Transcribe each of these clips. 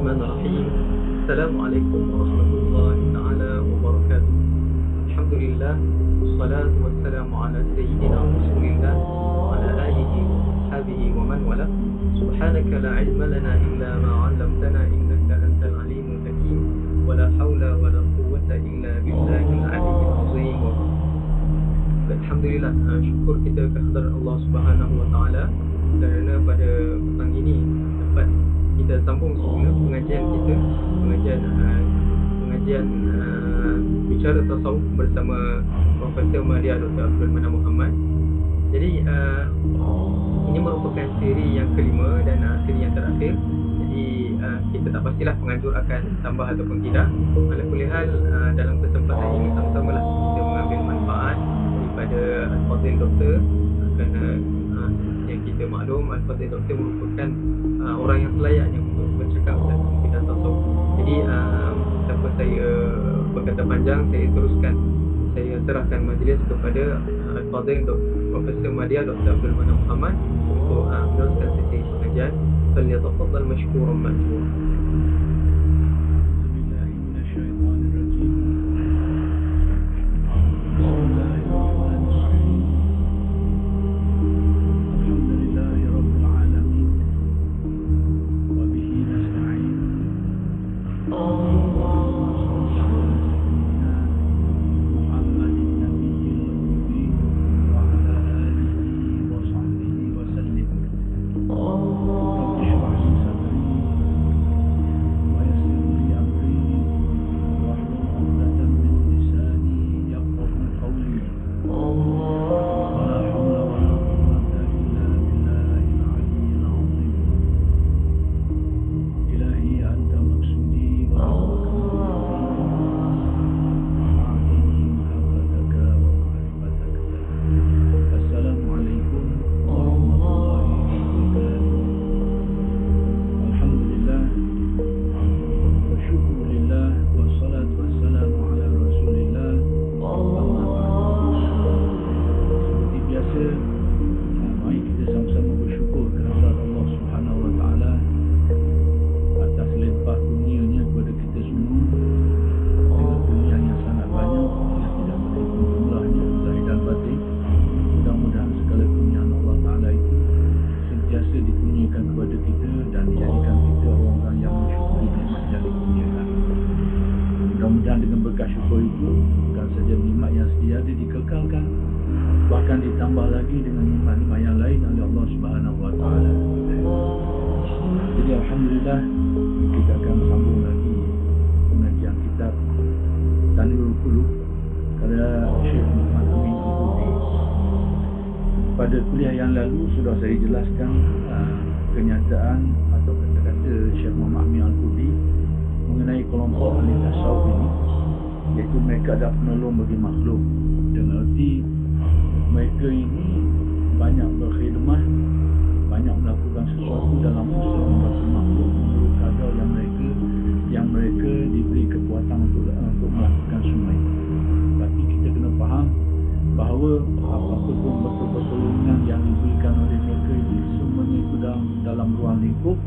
Bismillahirrahmanirrahim. Assalamualaikum warahmatullahi taala wabarakatuh. Alhamdulillah, wassalatu wassalamu ala sayyidina Rasulillah wa ala alihi wa sahbihi wa man wala. Subhanaka la ilma lana illa ma 'allamtana innaka antal alimul hakim. Wa la haula wa la quwwata illa billahil aliyyil azim. Alhamdulillah, syukur kita kehadirat Allah Subhanahu wa taala kerana pada petang ini dapat kita sambung semula pengajian kita, pengajian bicara tasawuf bersama Profesor Madya Dr. Abdul Manan Muhammad. Jadi ini merupakan siri yang kelima dan siri yang terakhir. Jadi kita tak pastilah penganjur akan tambah ataupun tidak. Alhamdulillah, dalam kesempatan ini sama-samalah kita mengambil manfaat daripada Al-Fadhil Doktor, kerana yang kita maklum Al-Fadhil Doktor merupakan orang yang selayaknya untuk bercakap tentang bidang tasawuf. Jadi tanpa saya berkata panjang, saya serahkan majlis kepada Al-Fadhil Profesor Madya Dr. Abdul Manan Muhammad untuk meneruskan sesi pengajian. Falyatafaddal mashkuran ma'juran. Pada kuliah yang lalu sudah saya jelaskan kenyataan atau kata-kata Syekh Muhammad Amin Al-Qudhi mengenai kelompok ahli tasawuf ini, iaitu mereka adalah penolong bagi makhluk, dengan arti mereka ini banyak berkhidmah, banyak melakukan sesuatu dalam usaha membantu makhluk menurut kadar yang mereka diberi kekuatan untuk melakukan semua itu. Tapi kita kena faham bahawa apa-apa pun pertolongan yang diberikan oleh mereka ini semuanya itu dalam ruang lingkup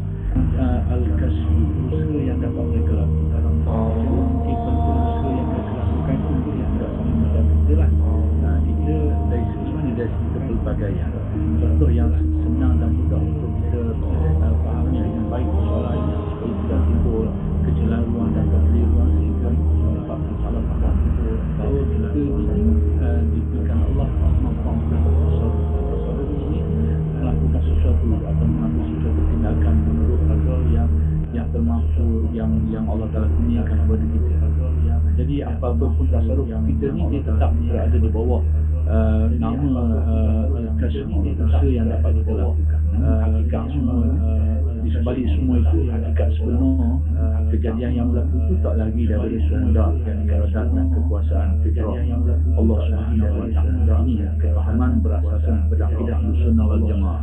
al-kasb, usaha yang dapat mereka lakukan. Mungkin usaha yang mereka lakukan itu yang tidak sama macam kita lah. Kita dari segi kepelbagaian. Contoh yang senang dan mudah untuk kita fahamnya dengan baik soalannya, supaya tidak timbul kecelaruan dan kekeliruan sehingga menyebabkan salah faham bahawa kita ini diberikan Allah kemampuan untuk sesuatu ini melakukan sesuatu atau mengambil sesuatu tindakan menurut kadar yang termasuk yang Allah Taala kurniakan kepada kita. Jadi apa-apa pun tasarruf kita ni dia tetap berada di bawah nama kasih usaha yang dapat kita lakukan. Hakikat semua di sebalik semua itu, hakikat sebenar kejadian yang berlaku itu tak lagi daripada kehendak dan iradat dan kekuasaan fitrah Allah Subhanahu wa taala. Ini kefahaman berasaskan pada akidah Ahlussunnah wal Jamaah.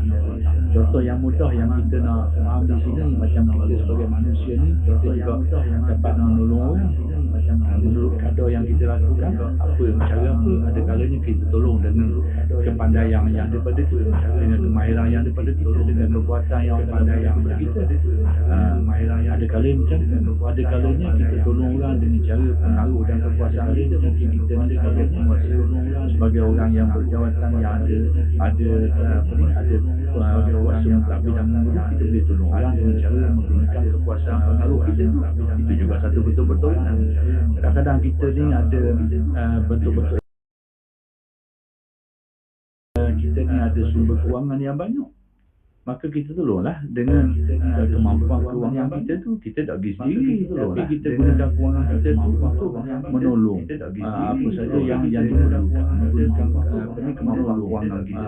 Contoh yang mudah yang kita nak faham di sini, macam kita sebagai manusia ni, kita juga dapat menolong orang. Menurut kadar yang kita lakukan, cara apa, ada kalanya kita tolong dengan kepandaian yang daripada kita, dengan kemahiran yang daripada kita, dengan kekuatan yang pandai yang daripada kita. Ada kalanya macam tu, ada kalanya kita tolong orang dengan cara pengaruh dan kekuasaan kita. Mungkin kita ni sebagai penguasa, sebagai orang yang berjawatan, yang ada orang yang tak bidang menguruh, kita boleh tolong orang dengan cara menggunakan kekuasaan pengaruh kita tu. Itu juga satu bentuk pertolongan. Kadang-kadang kita ni ada bentuk-bentuk kita ni ada sumber kewangan yang banyak, maka kita tolonglah dengan kemampuan kewangan kita tu. Kita tak pergi sendiri, tapi kita gunakan kewangan kita tu untuk menolong apa saja yang diperlukan, menggunakan kemampuan kewangan kita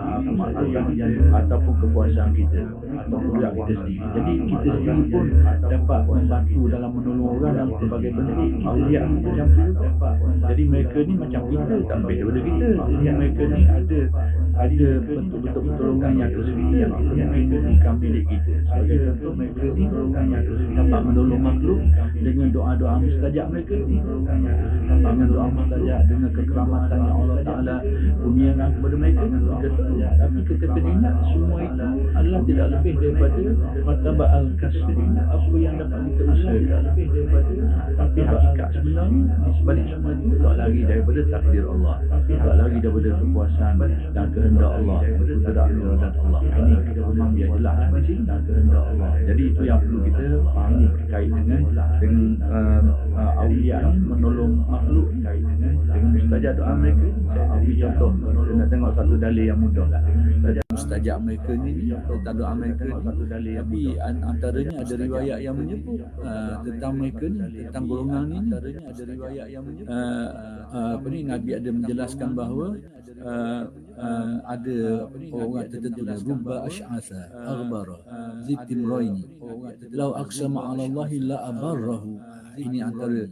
ataupun kekuasaan kita ataupun pula kita sendiri. Jadi kita sendiri pun dapat membantu dalam menolong orang dalam pelbagai bentuk. Awliya macam tu. Jadi mereka ni macam kita, tak lebih daripada kita. Mereka ni ada bentuk-bentuk pertolongan yang tersendiri yang mungkin bukan milik kita. Sebagai contoh, mereka ni dapat menolong makhluk dengan doa-doa mustajab mereka ni, dengan doa mustajab, dengan kekeramatan yang Allah Ta'ala kurniakan kepada mereka. Tapi kita kena ingat, semua itu adalah tidak lebih daripada martabat al-kasri, apa yang dapat kita usahakan. Tapi hakikat sebenarnya di sebalik semua itu tak lari daripada takdir Allah, tak lari daripada kekuasaan dan kehendak Allah, kudrat iradat Allah. Ini kita memang biar jelas di sini, kehendak Allah. Jadi itu yang perlu kita fahami berkait dengan awliya ni menolong makhluk dengan mustajab doa mereka. Saya beri contoh, kita nak tengok satu dalil yang mudah. Mustajab mereka ni tentang doa mereka ni, tapi antaranya ada riwayat yang menyebut tentang mereka ni, tentang golongan ni, antaranya ada riwayat yang menyebut Nabi ada menjelaskan bahawa ada orang tertentu, rubba asy'asa aghbara zitimraini law aqsama 'ala Allah la abarrahu. Ini antara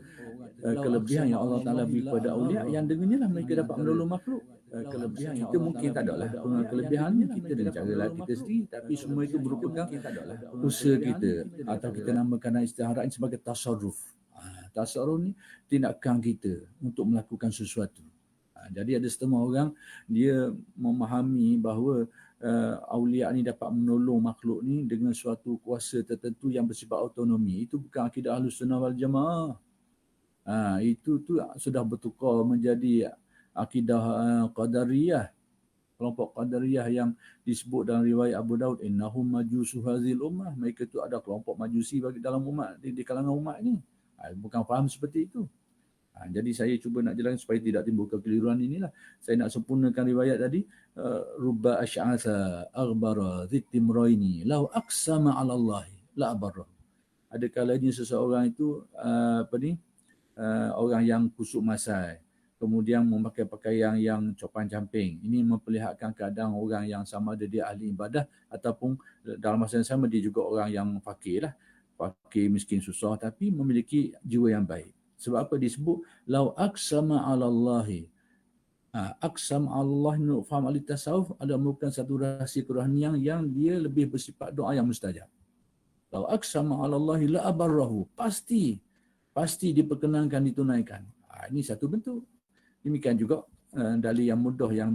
kelebihan yang Allah Ta'ala beri kepada awliya, yang dengannya lah mereka dapat menolong makhluk. Kelebihan kita mungkin tak ada lah kelebihannya kita dengan cara lah kita sendiri, tapi semua itu merupakan usaha kita, atau kita namakan istiarat sebagai tasarruf. Tasarruf ni tindakan kita untuk melakukan sesuatu. Jadi ada setengah orang dia memahami bahawa awliya ni dapat menolong makhluk ni dengan suatu kuasa tertentu yang bersifat autonomi. Itu bukan akidah Ahlussunnah wal Jamaah. Itu tu sudah bertukar menjadi akidah Qadariyah. Kelompok Qadariyah yang disebut dalam riwayat Abu Daud, innahum majusu hazil ummah. Mereka tu ada kelompok majusi bagi dalam umat, di kalangan umat ni. Bukan faham seperti itu. Jadi saya cuba nak jelaskan supaya tidak timbul kekeliruan inilah. Saya nak sempurnakan riwayat tadi. Rubba asy'asa aghbara zitimraini law aqsama 'ala Allah la abarra. Ada kalanya seseorang itu orang yang kusuk masai, kemudian memakai pakaian yang compang-camping. Ini memperlihatkan keadaan orang yang sama ada dia ahli ibadah ataupun dalam masa yang sama dia juga orang yang fakir lah. Fakir, miskin, susah, tapi memiliki jiwa yang baik. Sebab apa disebut lau aqsama 'ala Allah. Aqsam Allah menurut faham ahli tasawuf ada merupakan satu rahsia kerohanian yang dia lebih bersifat doa yang mustajab. Lau aqsama 'ala Allah la abarrahu. Pasti diperkenankan, ditunaikan. Ini satu bentuk. Demikian juga dalil yang mudah yang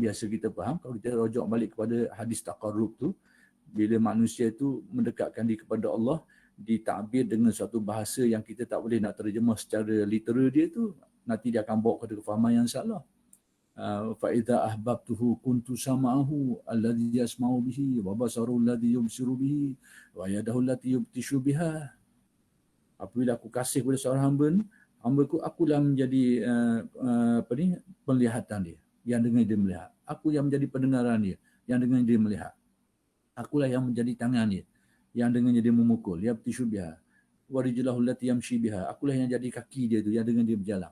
biasa kita faham, kalau kita rujuk balik kepada hadis taqarrub tu, bila manusia itu mendekatkan diri kepada Allah, ditakbir dengan suatu bahasa yang kita tak boleh nak terjemah secara literal dia tu, nanti dia akan bawa kepada kefahaman yang salah. Fa idza ahbabtuhu kuntu sam'ahu alladhi yasma'u bihi wa basaruhu alladhi yubsiru bihi wa yadahu allati yubtishu biha. Apabila aku kasih kepada seorang hamba-ku, akulah menjadi penglihatan dia, yang dengan dia melihat. Aku yang menjadi pendengaran dia, yang dengan dia melihat. Akulah yang menjadi tangan dia, yang dengannya dia memukul. Yabtishu biha wa rijlahu allati yamshi biha. Akulah yang jadi kaki dia tu, yang dengan dia berjalan.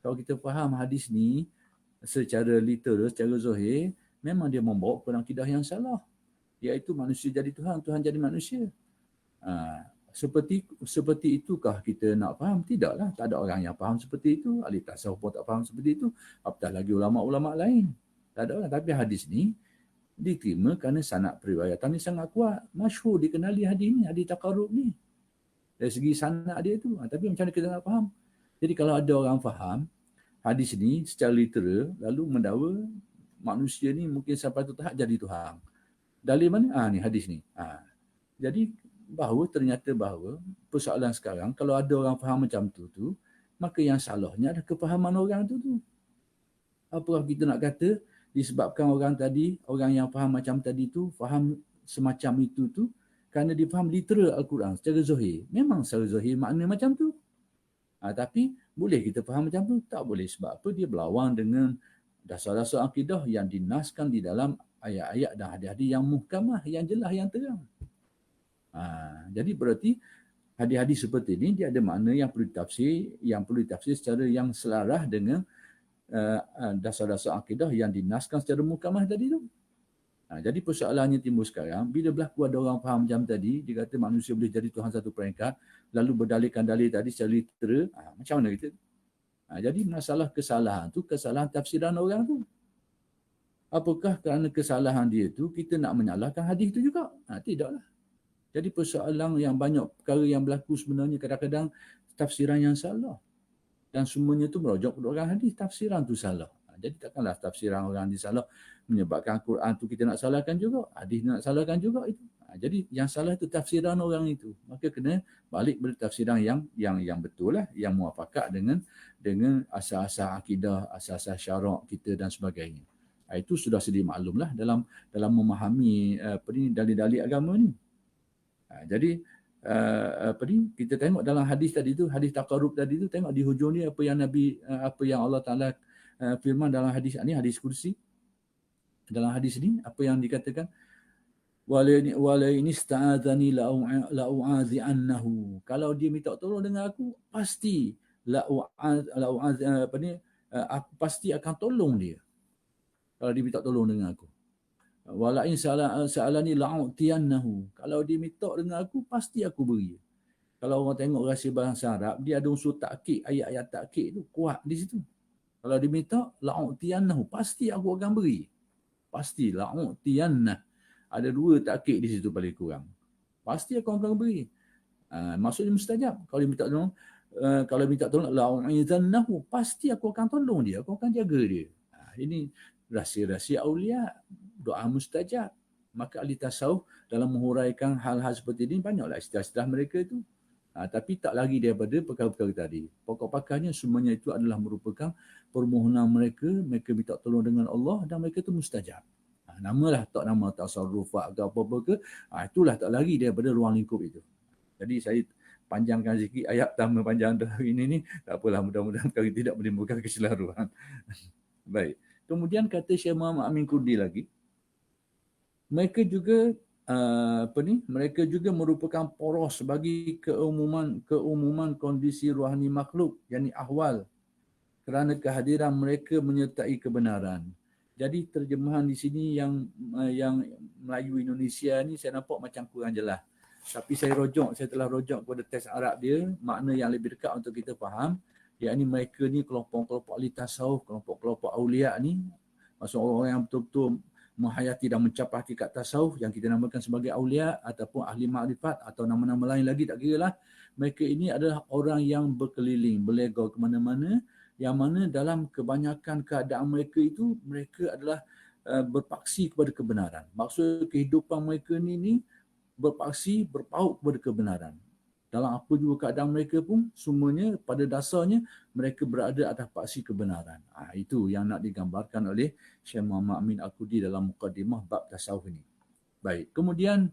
Kalau kita faham hadis ni secara literal, secara zahir, memang dia membawa kepada akidah yang salah, iaitu manusia jadi Tuhan, Tuhan jadi manusia. seperti itukah kita nak faham? Tidaklah, tak ada orang yang faham seperti itu. Ahli tasawuf pun tak faham seperti itu. Apatah lagi ulama-ulama lain. Tak ada orang. Tapi hadis ni diterima kerana sanad periwayatan ni sangat kuat. Masyhur dikenali hadis ni, hadis taqarrub ni. Dari segi sanad dia tu. Tapi macam mana kita nak faham? Jadi kalau ada orang faham hadis ni secara literal, lalu mendakwa manusia ni mungkin sampai tu tahap jadi Tuhan. Dalil mana? Ni hadis ni. Jadi ternyata bahawa persoalan sekarang, kalau ada orang faham macam tu, maka yang salahnya adalah kefahaman orang tu. Apakah kita nak kata disebabkan orang yang faham macam tadi tu, faham semacam itu tu, kerana dia faham literal Al-Quran secara zahir. Memang secara zahir makna macam tu. Tapi boleh kita faham macam tu? Tak boleh. Sebab apa? Dia berlawan dengan dasar-dasar akidah yang dinaskan di dalam ayat-ayat dan hadis-hadis yang muhkamah, yang jelas, yang terang. Jadi berarti hadis-hadis seperti ini dia ada makna yang perlu ditafsir secara yang selaras dengan dasar-dasar akidah yang dinaskan secara muhkamah tadi tu. Jadi persoalannya timbul sekarang, bila berlaku ada orang faham macam tadi, dia kata manusia boleh jadi Tuhan satu peringkat, lalu berdalilkan dalil tadi secara literal, macam mana kita? Jadi masalah kesalahan tu, kesalahan tafsiran orang tu. Apakah kerana kesalahan dia tu, kita nak menyalahkan hadis tu juga? Tidaklah. Jadi persoalan yang banyak perkara yang berlaku sebenarnya kadang-kadang tafsiran yang salah. Dan semuanya tu merujuk kepada orang hadis, tafsiran tu salah. Jadi takkanlah tafsiran orang hadis salah menyebabkan Quran tu kita nak salahkan juga, hadis nak salahkan juga itu. Jadi yang salah itu tafsiran orang itu. Maka kena balik pada tafsiran yang betul lah, yang muafakat dengan asas-asas akidah, asas-asas syarak kita dan sebagainya. Itu sudah sedia maklum lah dalam memahami dalil-dalil agama ni. Jadi kita tengok dalam hadis tadi tu, hadis taqarrub tadi tu, tengok di hujung ni apa yang Allah Taala firman dalam hadis ni, hadis kursi. Dalam hadis ni apa yang dikatakan, wala in ista'adzani la'u'azi'annahu. Kalau dia minta tolong dengan aku, pasti aku pasti akan tolong dia. Kalau dia minta tolong dengan aku. Wala in sa'alani la'utiyannahu. Kalau dia minta dengan aku, pasti aku beri. Kalau orang tengok rahsia bahasa Arab, dia ada unsur takkid, ayat-ayat takkid tu kuat di situ. Kalau dia minta la'utiyannahu, pasti aku akan beri. Pasti la'utiyannah. Ada dua takkid di situ paling kurang. Pasti aku akan beri. Maksudnya mustajab. Kalau dia minta tolong la'u'izannahu, pasti aku akan tolong dia, aku akan jaga dia. Ini rahsia-rahsia aulia, doa mustajab. Maka ahli tasawuf dalam menghuraikan hal-hal seperti ini, banyaklah istilah-istilah mereka itu. Tapi tak lagi daripada perkara-perkara tadi. Pokok-pakarnya semuanya itu adalah merupakan permohonan mereka minta tolong dengan Allah dan mereka itu mustajab. Namalah tak nama tasarrufat ke apa-apa ke, itulah tak lagi daripada ruang lingkup itu. Jadi saya panjangkan sikit ayat pertama panjang hari ini ni, tak apalah, mudah-mudahan perkara tidak menimbulkan kecelaruan. Baik. Kemudian kata Syekh Muhammad Amin Kurdi lagi, mereka juga mereka juga merupakan poros bagi keumuman kondisi rohani makhluk, yakni ahwal, kerana kehadiran mereka menyertai kebenaran. Jadi terjemahan di sini yang Melayu Indonesia ni saya nampak macam kurang jelas. Tapi saya telah rujuk kepada teks Arab dia, makna yang lebih dekat untuk kita faham, yakni mereka ni kelompok-kelompok ahli tasawuf, kelompok-kelompok aulia ni, maksud orang yang betul-betul menghayati dan mencapai hakikat tasawuf yang kita namakan sebagai aulia ataupun ahli makrifat atau nama-nama lain lagi, tak kira lah. Mereka ini adalah orang yang berkeliling, berlegau ke mana-mana, yang mana dalam kebanyakan keadaan mereka itu, mereka adalah berpaksi kepada kebenaran. Maksud kehidupan mereka ni berpaksi, berpaut kepada kebenaran. Dalam apa juga keadaan mereka pun, semuanya pada dasarnya mereka berada atas paksi kebenaran. Itu yang nak digambarkan oleh Syekh Muhammad Amin Al-Kurdi dalam muqaddimah bab tasawuf ini. Baik, kemudian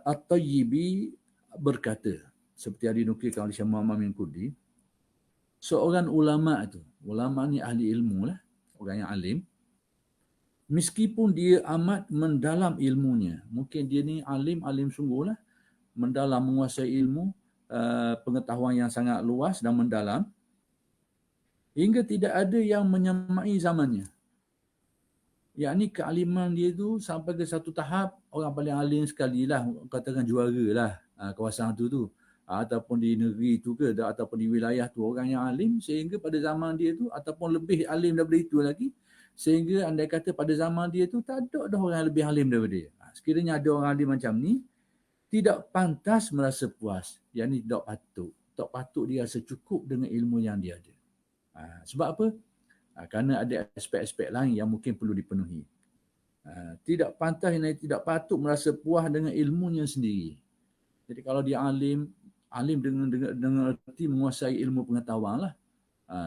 At-Tayyibi berkata, seperti yang dinukilkan oleh Syekh Muhammad Amin Al-Kurdi, seorang ulama ni ahli ilmu lah, orang yang alim, meskipun dia amat mendalam ilmunya, mungkin dia ni alim sungguh lah, mendalam, menguasai ilmu, pengetahuan yang sangat luas dan mendalam, hingga tidak ada yang menyamai zamannya. Yakni kealiman dia tu sampai ke satu tahap, orang paling alim sekali lah, katakan juara lah. kawasan tu. Ataupun di negeri tu ke, ataupun di wilayah tu orang yang alim, sehingga pada zaman dia tu, ataupun lebih alim daripada itu lagi, sehingga andai kata pada zaman dia tu tak ada dah orang yang lebih alim daripada dia. Sekiranya ada orang alim macam ni, tidak pantas merasa puas. Yang ni tidak patut. Tak patut dia rasa cukup dengan ilmu yang dia ada. Sebab apa? Kerana ada aspek-aspek lain yang mungkin perlu dipenuhi. Tidak pantas dan tidak patut merasa puas dengan ilmunya sendiri. Jadi kalau dia alim dengan erti menguasai ilmu pengetahuan lah.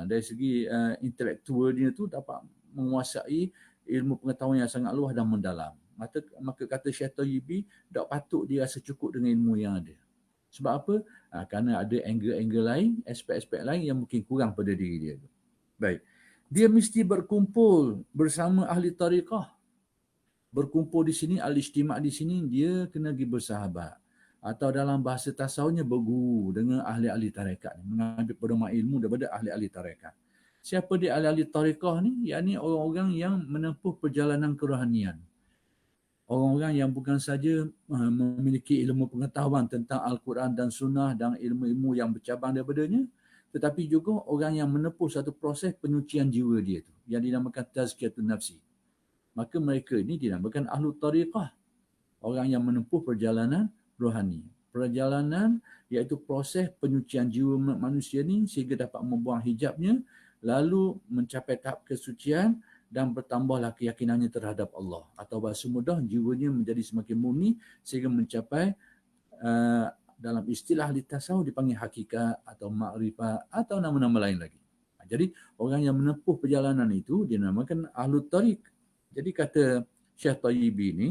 Dari segi intelektual dia tu dapat menguasai ilmu pengetahuan yang sangat luas dan mendalam. Maka kata Syekh Tayyibi, tak patut dia rasa cukup dengan ilmu yang ada. Sebab apa? Kerana ada angle-angle lain, aspek-aspek lain yang mungkin kurang pada diri dia. Baik. Dia mesti berkumpul bersama ahli tariqah. Berkumpul di sini, al-ijtima' di sini, dia kena pergi bersahabat. Atau dalam bahasa tasawufnya berguru dengan ahli-ahli tarekat. Mengambil pedoman ilmu daripada ahli-ahli tarekat. Siapa dia ahli-ahli tarekat ni? Yakni orang-orang yang menempuh perjalanan kerohanian. Orang-orang yang bukan saja memiliki ilmu pengetahuan tentang Al-Quran dan Sunnah dan ilmu-ilmu yang bercabang daripadanya, tetapi juga orang yang menempuh satu proses penyucian jiwa dia tu, yang dinamakan tazkiyatun nafsi. Maka mereka ini dinamakan ahlu tariqah. Orang yang menempuh perjalanan rohani. Perjalanan iaitu proses penyucian jiwa manusia ni sehingga dapat membuang hijabnya, lalu mencapai tahap kesucian dan bertambahlah keyakinannya terhadap Allah. Atau bahasa mudah, jiwanya menjadi semakin murni sehingga mencapai dalam istilah ahli tasawuf dipanggil hakikat atau makrifat atau nama-nama lain lagi. Jadi orang yang menempuh perjalanan itu dinamakan ahlu tariq. Jadi kata Syekh Tayyibi ni,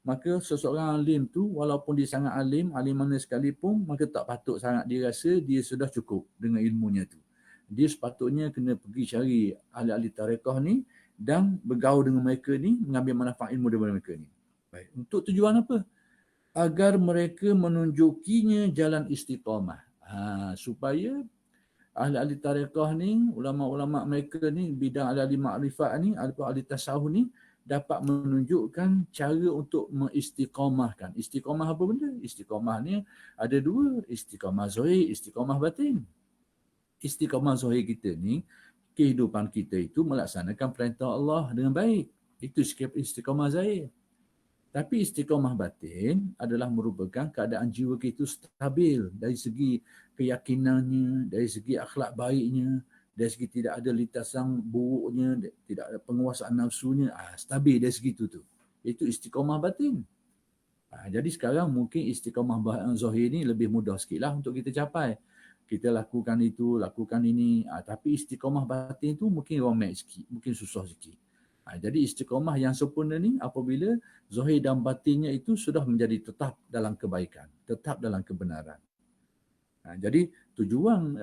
maka seseorang alim tu walaupun dia sangat alim mana sekalipun, maka tak patut sangat dia rasa dia sudah cukup dengan ilmunya tu. Dia sepatutnya kena pergi cari ahli-ahli tarekat ni dan bergaul dengan mereka ni, mengambil manfaat ilmu daripada mereka ni. Baik. Untuk tujuan apa? Agar mereka menunjukinya jalan istiqamah. Supaya ahli-ahli tarekat ni, ulama-ulama mereka ni, bidang ahli-ahli makrifat ni, ahli tasawuf ni, dapat menunjukkan cara untuk mengistiqamahkan. Istiqamah apa benda? Istiqamah ni ada dua. Istiqamah zahir, istiqamah batin. Istiqamah zahir kita ni, kehidupan kita itu melaksanakan perintah Allah dengan baik. Itu istiqamah zahir. Tapi istiqamah batin adalah merupakan keadaan jiwa kita stabil dari segi keyakinannya, dari segi akhlak baiknya, dari segi tidak ada lintasan buruknya, tidak ada penguasaan nafsunya, stabil dari segi itu tu. Itu istiqamah batin. Jadi sekarang mungkin istiqamah zahir ni lebih mudah sikit lah untuk kita capai. Kita lakukan itu, lakukan ini. Tapi istiqamah batin tu mungkin romek sikit, mungkin susah sikit. Jadi istiqamah yang sempurna ni apabila zahir dan batinnya itu sudah menjadi tetap dalam kebaikan, tetap dalam kebenaran. Jadi tujuan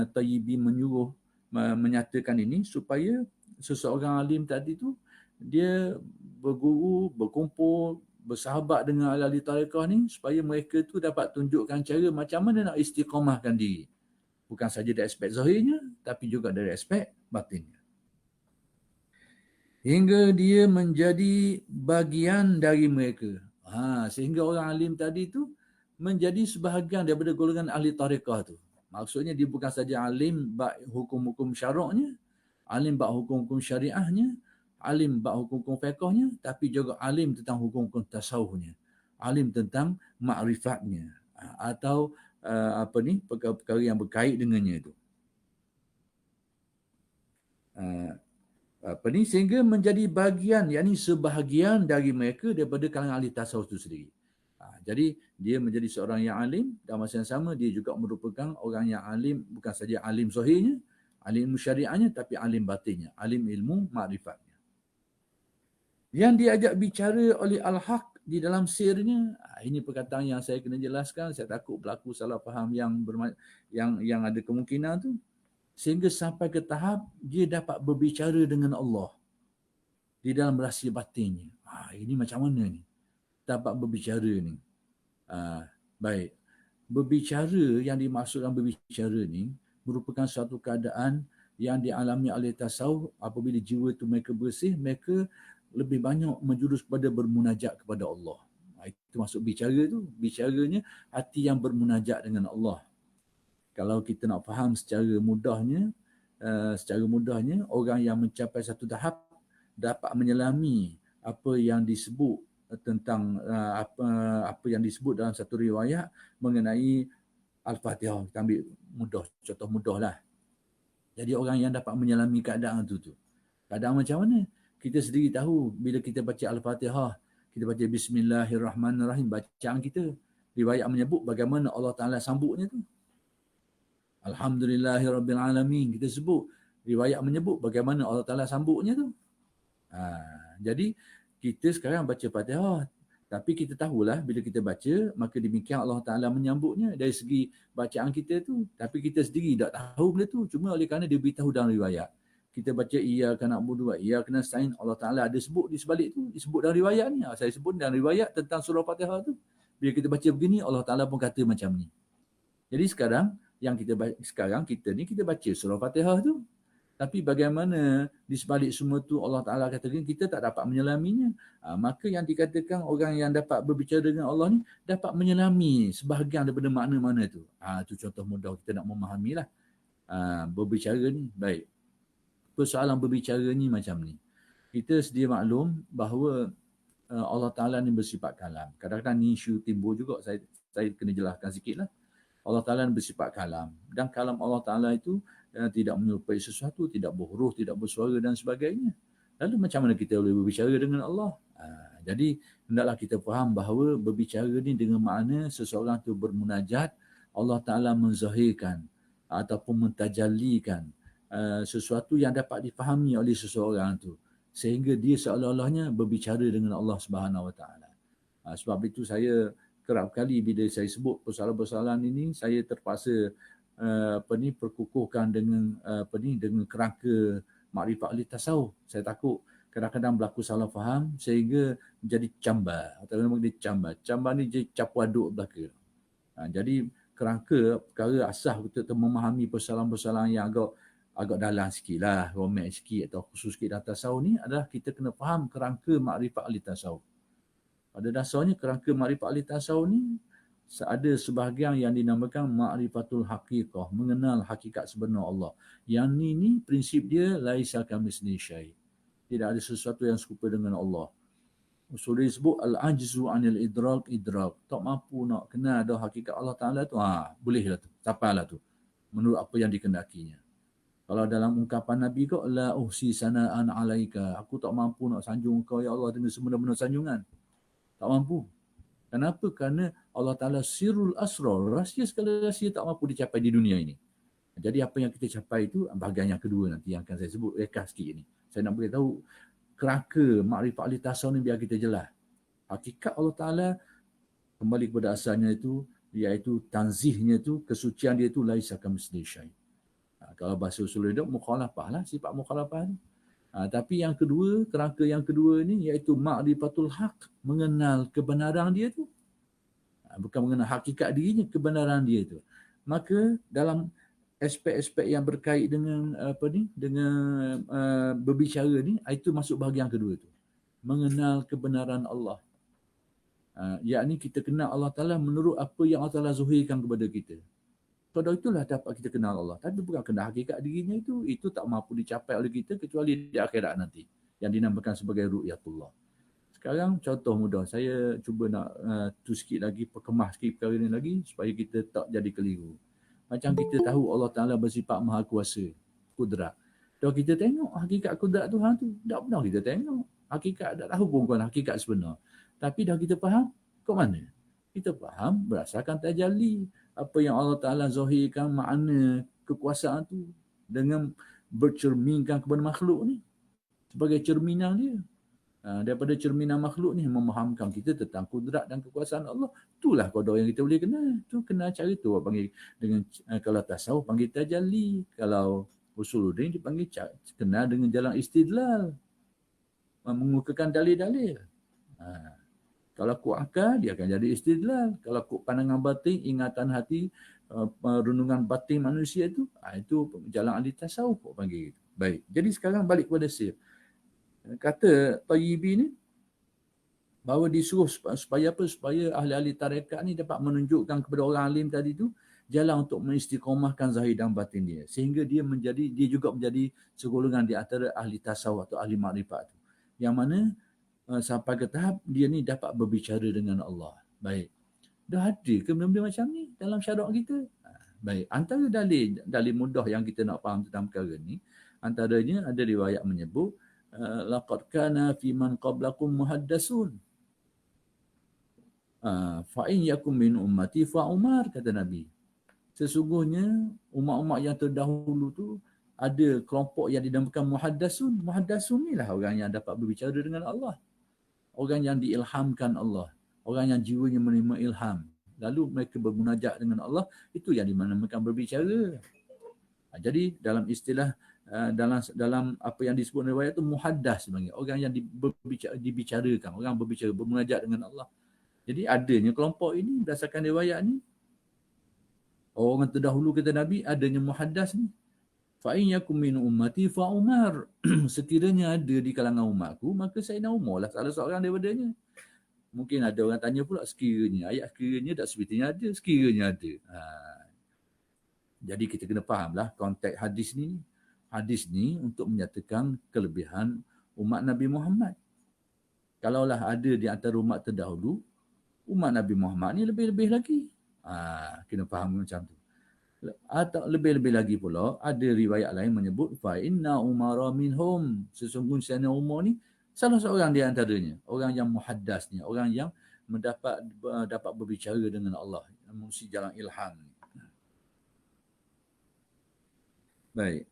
Tayyibi menyuruh menyatakan ini supaya seseorang alim tadi tu dia berguru, berkumpul, bersahabat dengan ahli tarekat ni supaya mereka tu dapat tunjukkan cara macam mana nak istiqamahkan diri. Bukan saja dari aspek zahirnya tapi juga dari aspek batinnya. Hingga dia menjadi bagian dari mereka. Sehingga orang alim tadi tu menjadi sebahagian daripada golongan ahli tarekat tu. Maksudnya dia bukan saja alim bab hukum-hukum syaraknya, alim bab hukum-hukum syariahnya, alim bab hukum-hukum fiqhnya, tapi juga alim tentang hukum-hukum tasawufnya, alim tentang makrifatnya atau perkara-perkara yang berkait dengannya itu. Sehingga menjadi bagian, yakni sebahagian dari mereka daripada kalangan ahli tasawuf itu sendiri. Jadi dia menjadi seorang yang alim dan masa yang sama dia juga merupakan orang yang alim, bukan saja alim zahirnya, alim ilmu syariahnya, tapi alim batinnya, alim ilmu makrifatnya. Yang diajak bicara oleh Al-Haq di dalam sirnya, ini perkataan yang saya kena jelaskan, saya takut berlaku salah faham yang ada kemungkinan tu. Sehingga sampai ke tahap dia dapat berbicara dengan Allah di dalam rahsia batinnya. Ini macam mana ni? Dapat berbicara ni. Baik. Berbicara, yang dimaksudkan berbicara ni merupakan suatu keadaan yang dialami oleh tasawuf apabila jiwa itu mereka bersih, mereka lebih banyak menjurus kepada bermunajat kepada Allah. Itu maksud bicara tu. Bicaranya hati yang bermunajat dengan Allah. Kalau kita nak faham secara mudahnya, orang yang mencapai satu tahap dapat menyelami apa yang disebut tentang apa yang disebut dalam satu riwayat mengenai Al-Fatihah. Kita ambil mudah, contoh mudah lah. Jadi orang yang dapat menyelami keadaan tu. Keadaan macam mana? Kita sendiri tahu bila kita baca Al-Fatihah, kita baca Bismillahirrahmanirrahim, bacaan kita. Riwayat menyebut bagaimana Allah Ta'ala sambutnya tu. Alhamdulillahirrabbilalamin. Kita sebut. Riwayat menyebut bagaimana Allah Ta'ala sambutnya tu. Jadi kita sekarang baca Fatihah. Tapi kita tahulah bila kita baca, maka demikian Allah Ta'ala menyambutnya dari segi bacaan kita tu. Tapi kita sendiri tak tahu benda tu. Cuma oleh kerana dia beritahu dalam riwayat. Kita baca iyyaka na'budu wa iyyaka nasta'in, Allah Ta'ala ada sebut di sebalik tu. Disebut dalam riwayat ni. Saya sebut dalam riwayat tentang surah Fatihah tu. Bila kita baca begini, Allah Ta'ala pun kata macam ni. Jadi sekarang, kita baca surah Fatihah tu. Tapi bagaimana di sebalik semua tu Allah Ta'ala katakan kita tak dapat menyelaminya. Maka yang dikatakan orang yang dapat berbicara dengan Allah ni dapat menyelami sebahagian daripada makna-makna tu. Itu contoh mudah kita nak memahamilah. Berbicara ni, baik. Persoalan berbicara ni macam ni. Kita sedia maklum bahawa Allah Ta'ala ni bersifat kalam. Kadang-kadang ni isu timbul juga, saya kena jelaskan sikit lah. Allah Ta'ala bersifat kalam. Dan kalam Allah Ta'ala itu tidak menyerupai sesuatu, tidak berhuruf, tidak bersuara dan sebagainya. Lalu macam mana kita boleh berbicara dengan Allah? Jadi hendaklah kita faham bahawa berbicara ni dengan makna seseorang tu bermunajat, Allah Ta'ala menzahirkan ataupun mentajallikan sesuatu yang dapat difahami oleh seseorang tu. Sehingga dia seolah-olahnya berbicara dengan Allah Subhanahu Wa Ta'ala. Sebab itu saya kerap kali bila saya sebut persoalan-persoalan ini, saya terpaksa perkukuhkan dengan dengan kerangka makrifat ahli tasawuf. Saya takut kadang-kadang berlaku salah faham sehingga menjadi cambar. Atau dia cambar. Cambar ni jadi capu aduk belaka. Jadi kerangka perkara asas untuk memahami persoalan-persoalan yang agak dalam sikit lah, romek sikit atau khusus sikit dalam tasawuf ni adalah kita kena faham kerangka makrifat ahli tasawuf. Pada dasarnya kerangka makrifat ahli tasawuf ni ada sebahagian yang dinamakan ma'rifatul haqiqah, mengenal hakikat sebenar Allah. Yang ni prinsip dia laisa kamitslihi syai'. Tidak ada sesuatu yang serupa dengan Allah. Usul disebut al-ajzu 'anil idrak. Tak mampu nak kenal ada hakikat Allah Ta'ala tu, bolehlah tu, sampailah tu. Menurut apa yang dikehendakinya. Kalau dalam ungkapan Nabi kau, la uhsi sana'an 'alaika. Aku tak mampu nak sanjung kau ya Allah dengan sebenar-benar sanjungan. Tak mampu. Kenapa? Kerana Allah Ta'ala sirrul asrar, rahsia segala rahsia tak mampu dicapai di dunia ini. Jadi apa yang kita capai itu bahagian yang kedua nanti yang akan saya sebut rekas sikit ni. Saya nak beritahu kerangka makrifat ahli tasawuf ni biar kita jelas. Hakikat Allah Ta'ala kembali kepada asalnya itu, iaitu tanzihnya itu, kesucian dia itu laisa kamitslihi syai'. Kalau bahasa usul dia mukhalafah lah, sifat mukhalafah ni. Tapi yang kedua, kerangka yang kedua ni iaitu ma'rifatul haq, mengenal kebenaran dia tu. Bukan mengenal hakikat dirinya, kebenaran dia tu. Maka dalam aspek-aspek yang berkait dengan berbicara ni, itu masuk bahagian kedua tu. Mengenal kebenaran Allah. Yakni kita kenal Allah Ta'ala menurut apa yang Allah Ta'ala zuhirkan kepada kita. Pada itulah dapat kita kenal Allah. Tapi bukan kenal hakikat dirinya itu tak mampu dicapai oleh kita kecuali di akhirat nanti. Yang dinamakan sebagai ru'yatullah. Sekarang contoh mudah. Saya cuba nak sikit lagi, perkemah sikit perkara ini lagi supaya kita tak jadi keliru. Macam kita tahu Allah Ta'ala bersifat maha kuasa, kudrat. Kalau kita tengok hakikat kudrat Tuhan tu, tak pernah kita tengok. Hakikat tak tahu pun bukan hakikat sebenar. Tapi dah kita faham, ke mana? Kita faham berdasarkan tajalli. Apa yang Allah Ta'ala zahirkan makna kekuasaan tu dengan bercerminkan kepada makhluk ni. Sebagai cerminan dia. Daripada cerminan makhluk ni memahamkan kita tentang kudrat dan kekuasaan Allah. Itulah qada yang kita boleh kenal. Tu kenal cara tu panggil dengan kalau tasawuf panggil tajalli, kalau usuluddin dipanggil kenal dengan jalan istidlal. Mengukakan dalil-dalil. Kalau kuat akal, dia akan jadi istidlal. Kalau kuat pandangan batin, ingatan hati, renungan batin manusia itu jalan ahli tasawuf panggil gitu. Baik. Jadi sekarang balik kepada sir. Kata Tayyibi ni, bahawa disuruh supaya apa? Supaya ahli-ahli tarekat ni dapat menunjukkan kepada orang alim tadi tu jalan untuk mengistiqamahkan zahir dan batin dia. Sehingga dia juga menjadi segolongan di antara ahli tasawuf atau ahli makrifat tu. Yang mana sampai ke tahap dia ni dapat berbicara dengan Allah. Baik. Dah ada ke benda-benda macam ni dalam syarak kita? Baik. Antara dalil mudah yang kita nak faham tentang perkara ni, antaranya ada riwayat menyebut laqad kana fi man qablakum muhaddasun. Fa in yakum min ummati fa Umar, kata Nabi. Sesungguhnya umat-umat yang terdahulu tu ada kelompok yang dinamakan muhaddasun. Muhaddasun ni lah orang yang dapat berbicara dengan Allah. Orang yang diilhamkan Allah. Orang yang jiwanya menerima ilham. Lalu mereka bermunajat dengan Allah. Itu yang dinamakan berbicara. Jadi dalam istilah, dalam apa yang disebut riwayat tu muhaddas sebenarnya. Orang yang dibicarakan. Orang berbicara, bermunajat dengan Allah. Jadi adanya kelompok ini berdasarkan riwayat ni. Orang terdahulu kata Nabi, adanya muhaddas ni. Fa'in yakum min ummati fa Umar. Sekiranya ada di kalangan umatku, maka Sayyidina Umar lah salah seorang daripadanya. Mungkin ada orang tanya pula sekiranya. Ayat sekiranya tak sepertinya ada, sekiranya ada. Jadi kita kena fahamlah konteks hadis ni. Hadis ni untuk menyatakan kelebihan umat Nabi Muhammad. Kalaulah ada di antara umat terdahulu, umat Nabi Muhammad ni lebih-lebih lagi. Kena faham macam tu. Atau lebih-lebih lagi pula, ada riwayat lain menyebut fa inna umara minhum. Sesungguhnya Sayyidina Umar ni salah seorang di antaranya. Orang yang muhaddas ni, orang yang dapat berbicara dengan Allah, mengisi jalan ilham. Baik.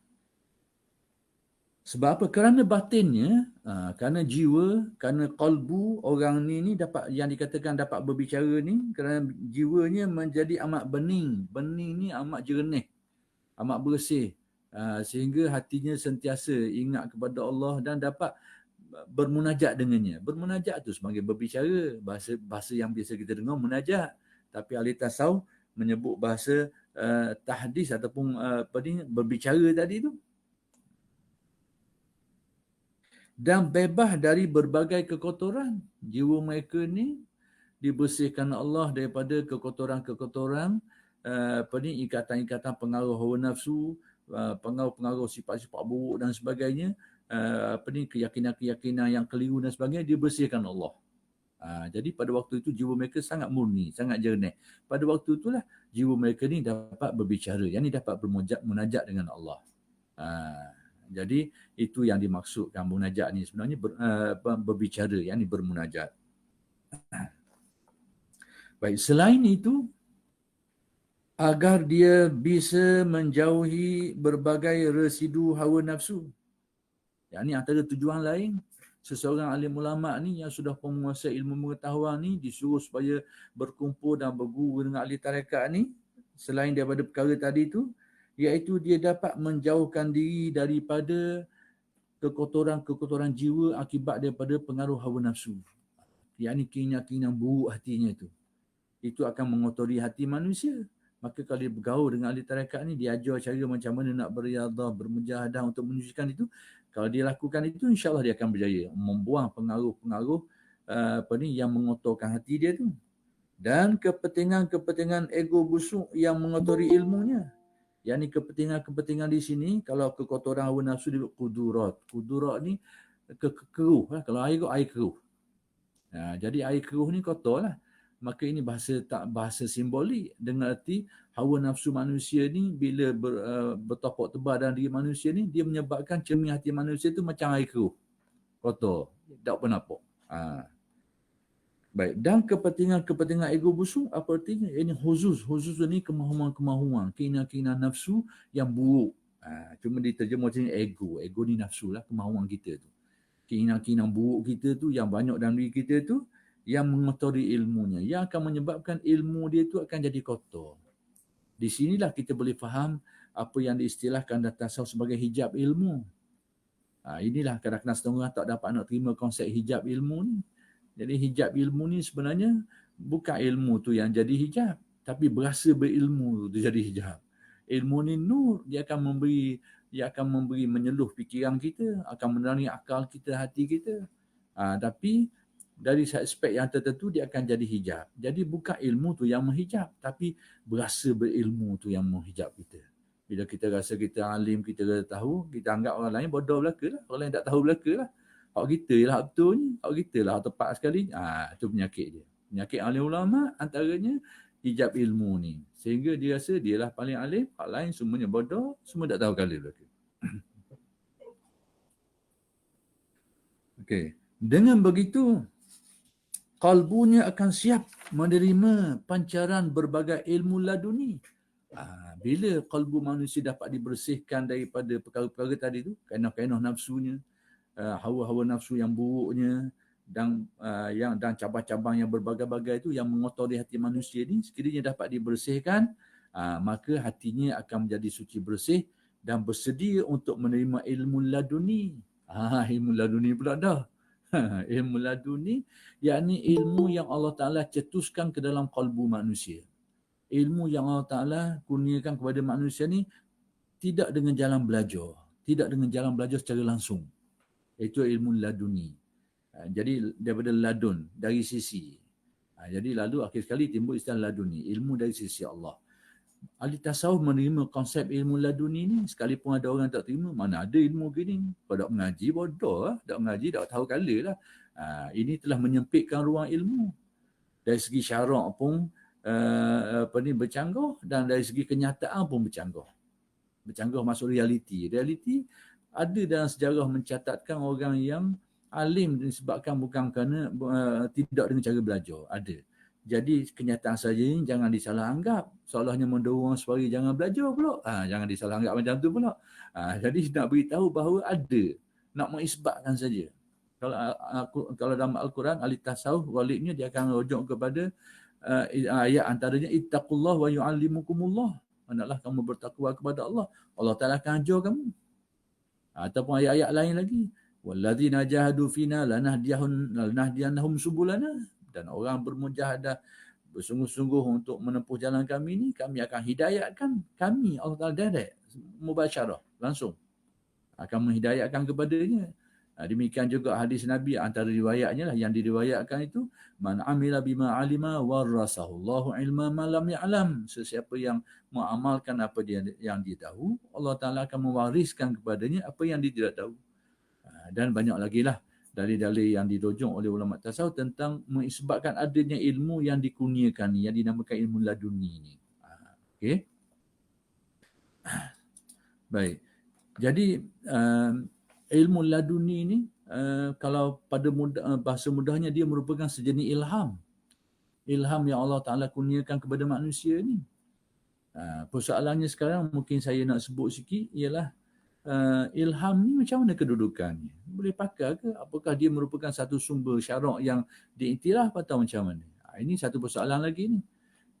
Sebab apa? Kerana batinnya, kerana jiwa, kerana qalbu orang ni dapat, yang dikatakan dapat berbicara ni, kerana jiwanya menjadi amat bening. Bening ni amat jernih, amat bersih. Sehingga hatinya sentiasa ingat kepada Allah dan dapat bermunajat dengannya. Bermunajat tu sebagai berbicara. Bahasa yang biasa kita dengar munajat. Tapi ahli tasawuf menyebut bahasa tahdis ataupun berbicara tadi tu. Dan bebas dari berbagai kekotoran. Jiwa mereka ni dibersihkan Allah daripada kekotoran-kekotoran, ikatan-ikatan pengaruh hawa nafsu, pengaruh-pengaruh sifat-sifat buruk dan sebagainya, keyakinan-keyakinan yang keliru dan sebagainya, dibersihkan Allah. Jadi pada waktu itu jiwa mereka sangat murni, sangat jernih. Pada waktu itulah jiwa mereka ni dapat berbicara, yang ni dapat bermunajat dengan Allah. Jadi itu yang dimaksudkan munajat ni sebenarnya berbicara, yang ni bermunajat. Baik, selain itu, agar dia bisa menjauhi berbagai residu hawa nafsu. Yang ni antara tujuan lain. Seseorang alim ulama ni yang sudah menguasai ilmu pengetahuan ni disuruh supaya berkumpul dan berguru dengan ahli tarekat ni, selain daripada perkara tadi tu, iaitu dia dapat menjauhkan diri daripada kekotoran-kekotoran jiwa akibat daripada pengaruh hawa nafsu. Yang ni keinginan-keinginan buruk hatinya tu. Itu akan mengotori hati manusia. Maka kalau dia bergaul dengan ahli tarekat ni, dia ajar cara macam mana nak beriadah, bermujahadah untuk menyucikan itu. Kalau dia lakukan itu, insyaAllah dia akan berjaya membuang pengaruh-pengaruh yang mengotorkan hati dia tu. Dan kepentingan-kepentingan ego busuk yang mengotori ilmunya. Yang ni kepentingan-kepentingan di sini, kalau kekotoran hawa nafsu disebut kudurat. Kudurat ni keruh lah. Kalau air keruh. Jadi air keruh ni kotor lah. Maka ini bahasa simbolik, dengan arti hawa nafsu manusia ni bila bertopok tebal dalam diri manusia ni, dia menyebabkan cermin hati manusia tu macam air keruh, kotor, tak apa nampak. Baik, dan kepentingan ego busuk apa artinya? Ini khusus ni kemahuan-kemahuan, keinginan-keinginan nafsu yang buruk. Cuma diterjemah macam ego ni nafsu lah, kemahuan kita tu. Keinginan-keinginan buruk kita tu yang banyak dalam diri kita tu, yang mengotori ilmunya, yang akan menyebabkan ilmu dia tu akan jadi kotor. Di sinilah kita boleh faham apa yang diistilahkan dalam tasawuf sebagai hijab ilmu. Inilah kadang-kadang setengah tak dapat nak terima konsep hijab ilmu ni. Jadi hijab ilmu ni sebenarnya bukan ilmu tu yang jadi hijab, tapi berasa berilmu tu jadi hijab. Ilmu ni nur, dia akan memberi menyeluh fikiran kita, akan menerangi akal kita, hati kita. Tapi dari aspek yang tertentu dia akan jadi hijab. Jadi bukan ilmu tu yang menghijab, tapi berasa berilmu tu yang menghijab kita. Bila kita rasa kita alim, kita tahu, kita anggap orang lain bodoh belaka lah. Orang lain tak tahu belaka lah. Hak kita lah betul ni. Hak kita lah tepat sekali. Itu penyakit dia. Penyakit alim ulama antaranya hijab ilmu ni. Sehingga dia rasa dia lah paling alim, hak lain semuanya bodoh, semua tak tahu kali belaka. Okey. Dengan begitu, kalbunya akan siap menerima pancaran berbagai ilmu laduni. Bila kalbu manusia dapat dibersihkan daripada perkara-perkara tadi tu, kainah-kainah nafsunya, hawa-hawa nafsu yang buruknya, dan cabang-cabang yang berbagai-bagai itu yang mengotori hati manusia ni, sekiranya dapat dibersihkan, maka hatinya akan menjadi suci bersih dan bersedia untuk menerima ilmu laduni. Ilmu laduni pula dah. Ilmu laduni, yakni ilmu yang Allah Ta'ala cetuskan ke dalam kalbu manusia. Ilmu yang Allah Ta'ala kurniakan kepada manusia ni tidak dengan jalan belajar. Tidak dengan jalan belajar secara langsung. Itu ilmu laduni. Jadi daripada ladun, dari sisi. Jadi lalu akhir sekali timbul istilah laduni. Ilmu dari sisi Allah. Ahli tasawuf menerima konsep ilmu laduni ni, sekalipun ada orang tak terima, mana ada ilmu gini. Kalau tak mengaji, bodoh lah. Tak mengaji, tak tahu kala lah. Ini telah menyempitkan ruang ilmu. Dari segi syarak pun bercanggah, dan dari segi kenyataan pun bercanggah. Bercanggah masuk realiti. Realiti ada dalam sejarah mencatatkan orang yang alim disebabkan bukan kerana tidak dengan cara belajar. Ada. Jadi kenyataan saja ini jangan disalah anggap. Seolahnya mendorong suara jangan belajar pula. Jangan disalah anggap macam tu pula. Jadi nak beritahu bahawa ada. Nak mengisbatkan saja. Kalau dalam Al-Quran, ahli tasawuf, walidnya dia akan rujuk kepada ayat antaranya, ittaqullah wa yu'allimukumullah. Hendaklah kamu bertakwa kepada Allah. Allah Ta'ala akan ajar kamu. Ataupun ayat-ayat lain lagi. Walladzina jahadu fina lanahdiyannahum subulana. Dan orang bermujahadah bersungguh-sungguh untuk menempuh jalan kami ni, kami akan hidayatkan. Kami, Allah Ta'ala direct, mubasyarah, langsung akan menghidayatkan kepadanya. Demikian juga hadis Nabi, antara riwayatnya lah yang diriwayatkan itu, man amila bima alima warasahullahu ilma ma lam ya'lam. Sesiapa yang mengamalkan apa yang dia tahu, Allah Ta'ala akan mewariskan kepadanya apa yang dia tidak tahu. Dan banyak lagi lah dalil-dalil yang dirujuk oleh ulama tasawuf tentang mengisbatkan adanya ilmu yang dikurniakan ni, yang dinamakan ilmu laduni ni. Okey. Baik. Jadi ilmu laduni ni kalau pada bahasa mudahnya dia merupakan sejenis ilham. Ilham yang Allah Ta'ala kurniakan kepada manusia ni. Persoalannya sekarang mungkin saya nak sebut sikit ialah ilham ni macam mana kedudukannya? Boleh pakai ke? Apakah dia merupakan satu sumber syarak yang diiktiraf atau macam mana? Ini satu persoalan lagi ni.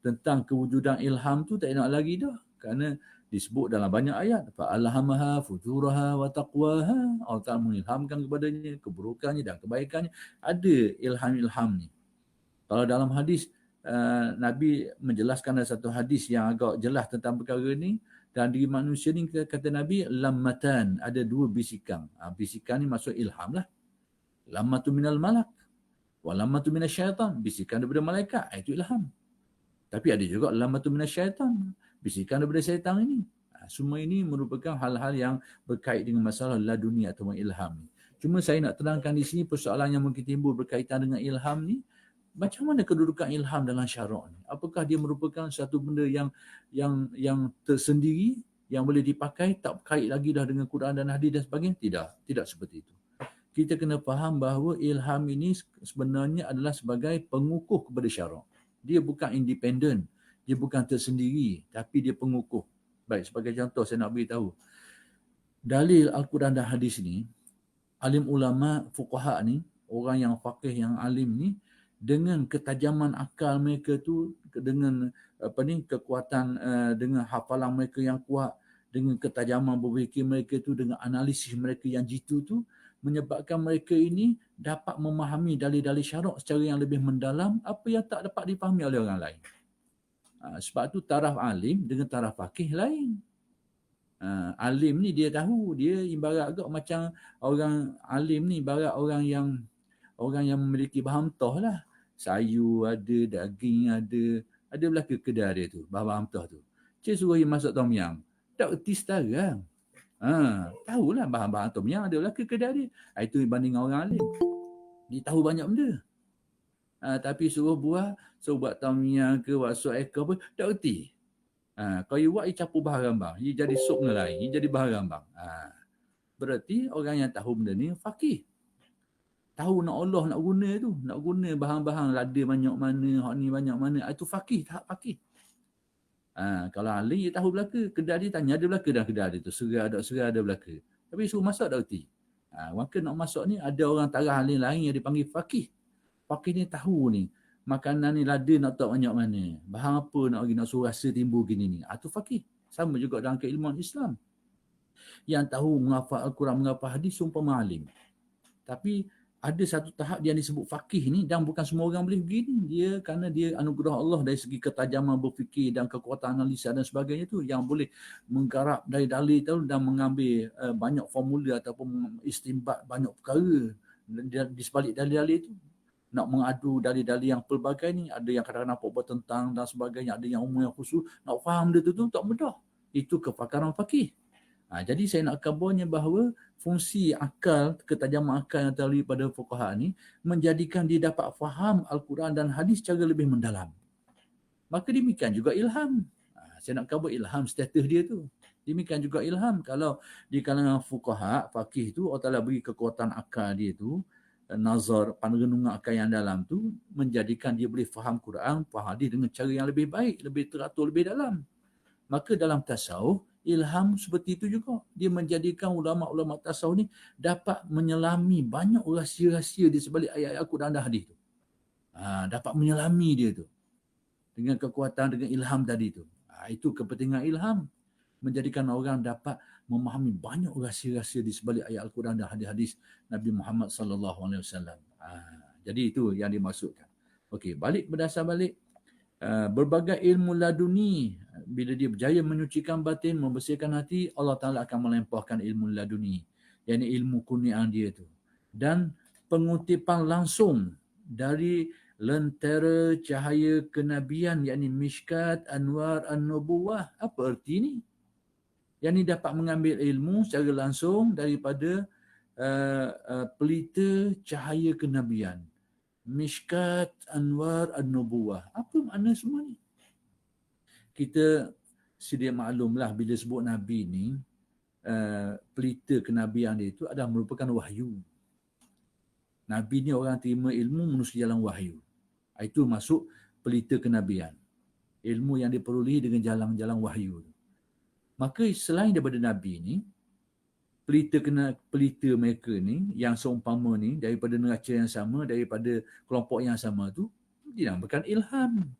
Tentang kewujudan ilham tu tak nak lagi dah. Kerana disebut dalam banyak ayat. Fa'alhamaha fujuraha wa taqwaha. Allah Ta'ala mengilhamkan kepadanya keburukannya dan kebaikannya. Ada ilham-ilham ni. Kalau dalam hadis, Nabi menjelaskan ada satu hadis yang agak jelas tentang perkara ni. Dan diri manusia ni, kata Nabi, lammatan, ada dua bisikan. Bisikan ni maksud ilham lah. Lammatu minal malak. Wa lammatu minal syaitan. Bisikan daripada malaikat, itu ilham. Tapi ada juga lammatu minal syaitan. Bisikan daripada syaitan ini. Semua ini merupakan hal-hal yang berkait dengan masalah laduni atau ilham ni. Cuma saya nak terangkan di sini persoalan yang mungkin timbul berkaitan dengan ilham ni. Macam mana kedudukan ilham dalam syarak ni? Apakah dia merupakan satu benda yang tersendiri, yang boleh dipakai, tak berkait lagi dah dengan Quran dan hadis dan sebagainya? Tidak seperti itu. Kita kena faham bahawa ilham ini sebenarnya adalah sebagai pengukuh kepada syarak. Dia bukan independen, dia bukan tersendiri, tapi dia pengukuh. Baik, sebagai contoh saya nak beritahu. Dalil Al-Quran dan hadis ni, alim ulama fuqaha ni, orang yang faqih, yang alim ni, dengan ketajaman akal mereka tu, dengan kekuatan, dengan hafalan mereka yang kuat, dengan ketajaman berfikir mereka tu, dengan analisis mereka yang jitu tu, menyebabkan mereka ini dapat memahami dalil-dalil syarak secara yang lebih mendalam, apa yang tak dapat dipahami oleh orang lain. Sebab tu taraf alim dengan taraf faqih lain. Alim ni dia tahu, dia ibarat agak macam orang alim ni, ibarat orang yang orang yang memiliki bahan mentah lah. Sayur ada, daging ada belaka kedai dia tu, bahan mentah tu. Cik suruh dia masak tom yam. Tak erti sekarang. Tahulah bahan-bahan tom yam ada belaka kedai dia. Itu banding orang alim. Dia tahu banyak benda. Tapi suruh buat tom yam ke, buat sup ekor pun tak erti. Kalau you buat, you campur bahan rambang. You jadi sup lain, you jadi bahan rambang. Berarti orang yang tahu benda ni faqih. Tahu nak Allah nak guna bahan-bahan lada banyak mana, hak ni banyak mana, itu faqih, tahap faqih. Kalau ahli dia tahu belaka, kedai dia tanya ada belaka dah kedai dia tu, serai ada belaka. Tapi suruh masak tak erti. Maka nak masak ni ada orang tarah ahli lain yang dipanggil faqih. Faqih ni tahu ni makanan ni lada nak tak banyak mana, bahan apa nak suruh rasa timbul gini ni. Itu faqih. Sama juga dalam keilmuan Islam. Yang tahu menghafal Al-Quran, menghafal hadis, umpama alim. Tapi ada satu tahap yang disebut faqih ni, dan bukan semua orang boleh begini. Dia kerana dia anugerah Allah dari segi ketajaman berfikir dan kekuatan analisa dan sebagainya tu, yang boleh menggarap dari dalil tu dan mengambil banyak formula ataupun istimbat banyak perkara di sebalik dalil-dalil tu. Nak mengadu dalil-dalil yang pelbagai ni, ada yang kadang-kadang nampak bertentang dan sebagainya, ada yang umum yang khusus, nak faham dia tu tak mudah. Itu kepakaran faqih. Jadi saya nak kabarnya bahawa fungsi akal, ketajaman akal yang terlalu pada fuqaha ni menjadikan dia dapat faham Al-Quran dan hadis secara lebih mendalam. Maka demikian juga ilham. Saya nak kabar ilham status dia tu. Demikian juga ilham. Kalau di kalangan fuqaha, faqih tu, Allah Ta'ala beri kekuatan akal dia tu, nazar, pandangan akal yang dalam tu, menjadikan dia boleh faham Quran, faham hadis dengan cara yang lebih baik, lebih teratur, lebih dalam. Maka dalam tasawuf, ilham seperti itu juga. Dia menjadikan ulama-ulama tasawuf ni dapat menyelami banyak rahsia-rahsia di sebalik ayat-ayat Al-Quran dan hadis tu. Dapat menyelami dia tu. Dengan kekuatan, dengan ilham tadi tu. Itu kepentingan ilham. Menjadikan orang dapat memahami banyak rahsia-rahsia di sebalik ayat Al-Quran dan hadis-hadis Nabi Muhammad SAW. Jadi itu yang dimaksudkan. Okey, balik berdasar balik. Berbagai ilmu laduni, bila dia berjaya menyucikan batin, membersihkan hati, Allah Ta'ala akan melempahkan ilmu laduni, yakni ilmu kurniaan dia tu, dan pengutipan langsung dari lentera cahaya kenabian, yakni mishkat anwar an-nubuwah. Apa erti ni? Yakni dapat mengambil ilmu secara langsung daripada pelita cahaya kenabian, mishkat anwar an-nubuwah. Apa makna semua ni? Kita sedia maklumlah bila sebut Nabi ni, pelita kenabian dia itu adalah merupakan wahyu. Nabi ni orang terima ilmu menerusi jalan wahyu. Itu masuk pelita kenabian. Ilmu yang diperolehi dengan jalan-jalan wahyu. Maka selain daripada Nabi ni, pelita mereka ni yang seumpama ni daripada neraca yang sama, daripada kelompok yang sama tu, dinamakan ilham.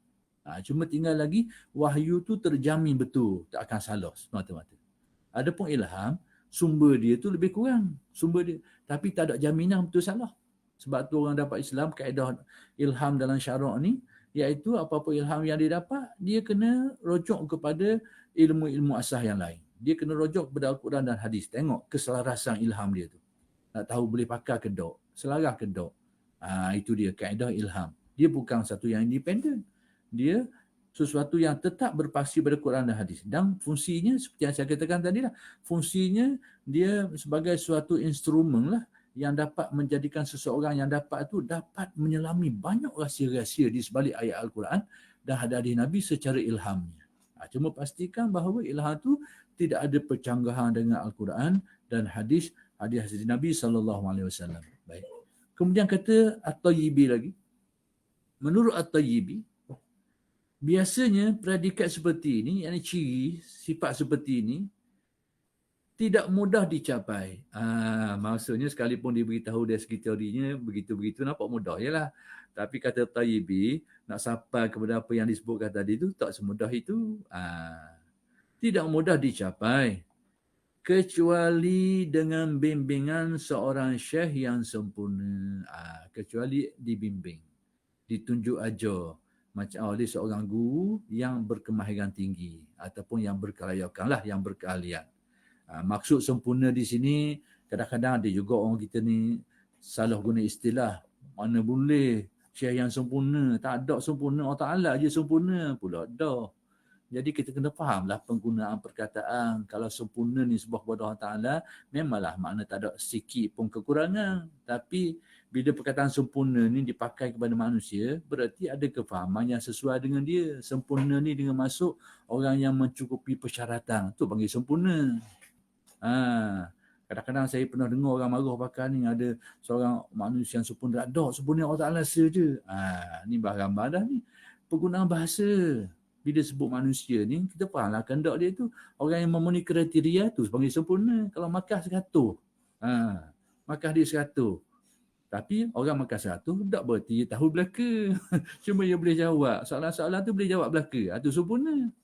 Cuma tinggal lagi wahyu tu terjamin betul, tak akan salah semata-mata. Adapun ilham, sumber dia tu lebih kurang, sumber dia, tapi tak ada jaminan betul salah. Sebab tu orang dapat Islam, kaedah ilham dalam syarak ni, iaitu apa-apa ilham yang dia dapat, dia kena rujuk kepada ilmu-ilmu asas yang lain. Dia kena rujuk kepada Al-Quran dan hadis. Tengok keselarasan ilham dia tu. Nak tahu boleh pakai ke tak, selaras ke tak. Itu dia kaedah ilham. Dia bukan satu yang independen. Dia sesuatu yang tetap berpaksi pada Quran dan hadis. Dan fungsinya seperti yang saya katakan tadi lah. Fungsinya dia sebagai suatu instrumen lah yang dapat menjadikan seseorang yang dapat tu dapat menyelami banyak rahsia-rahsia di sebalik ayat Al-Quran dan hadis Nabi secara ilhamnya. Cuma pastikan bahawa ilham tu tidak ada percanggahan dengan Al-Quran dan hadis Nabi SAW. Baik. Kemudian kata At-Tayyibi lagi. Menurut At-Tayyibi, biasanya predikat seperti ini, yakni ciri, sifat seperti ini, tidak mudah dicapai. Maksudnya sekalipun diberitahu dari segi teorinya, begitu-begitu nampak mudah. Yalah. Tapi kata Tayyibi, nak sampai kepada apa yang disebutkan tadi itu, tak semudah itu. Tidak mudah dicapai. Kecuali dengan bimbingan seorang syekh yang sempurna. Kecuali dibimbing. Ditunjuk ajar. Macam oleh seorang guru yang berkemahiran tinggi. Ataupun yang berkelayakan lah, yang berkeahlian. Maksud sempurna di sini, kadang-kadang ada juga orang kita ni salah guna istilah Mana boleh Syekh yang sempurna, tak ada sempurna, Allah Ta'ala je sempurna pula dah. Jadi kita kena fahamlah penggunaan perkataan. Kalau sempurna ni sebuah kepada Allah Ta'ala, memanglah makna tak ada sikit pun kekurangan. Tapi bila perkataan sempurna ni dipakai kepada manusia, berarti ada kefahaman yang sesuai dengan dia. Sempurna ni dengan masuk orang yang mencukupi persyaratan. Tu panggil sempurna. Kadang-kadang saya pernah dengar orang marah pakai ni, ada seorang manusia yang sempurna. Ada sempurna Allah Ta'ala saja. Ni gambar dah ni. Penggunaan bahasa. Bila sebut manusia ni, kita fahamlah kehendak dia tu. Orang yang memenuhi kriteria tu panggil sempurna. Kalau makan 100. Makan dia 100. Tapi orang makan 100 tak berarti dia tahu belaka. Cuma dia boleh jawab. Soalan-soalan tu boleh jawab belaka. Itu sempurna.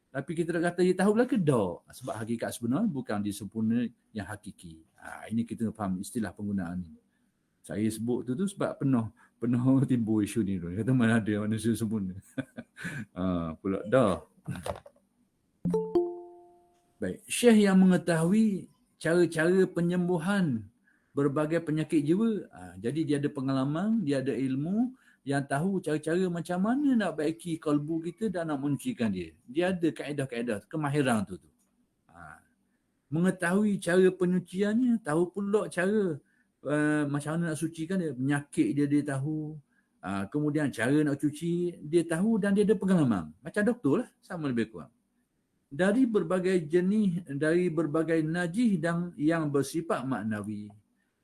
Tapi kita dah kata dia tahu belaka, tak. Sebab hakikat sebenar bukan dia sempurna yang hakiki. Ini kita faham istilah penggunaan ni. Saya sebut tu sebab pernah timbul isu ni. Kata mana ada manusia sempurna. Pula dah. Baik. Syekh yang mengetahui cara-cara penyembuhan berbagai penyakit jiwa. Jadi dia ada pengalaman, dia ada ilmu yang tahu cara-cara macam mana nak baiki kalbu kita dan nak menyucikan dia. Dia ada kaedah-kaedah, kemahiran tu. Mengetahui cara penyuciannya, tahu pula cara macam mana nak sucikan dia. Penyakit dia tahu. Kemudian cara nak cuci, dia tahu dan dia ada pengalaman. Macam doktor lah, sama lebih kurang. Dari berbagai jenis, dari berbagai najis dan yang bersifat maknawi.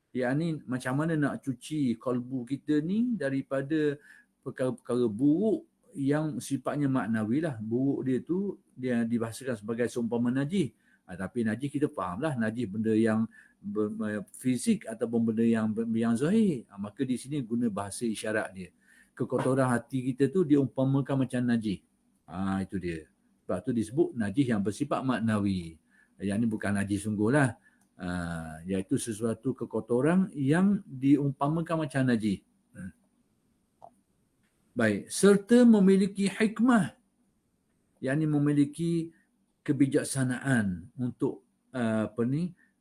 Yakni macam mana nak cuci kalbu kita ni daripada perkara-perkara buruk yang sifatnya maknawi lah. Buruk dia tu dia dibahasakan sebagai seumpama najis. Tapi najis kita faham lah, najis benda yang fisik ataupun benda yang zahir. Maka di sini guna bahasa isyarat dia. Kekotoran hati kita tu diumpamakan macam najis. Itu dia. Sebab tu disebut najis yang bersifat maknawi. Yang ni bukan najis sungguh lah. Iaitu sesuatu kekotoran yang diumpamakan macam najis. Baik. Serta memiliki hikmah. Yang ni memiliki kebijaksanaan untuk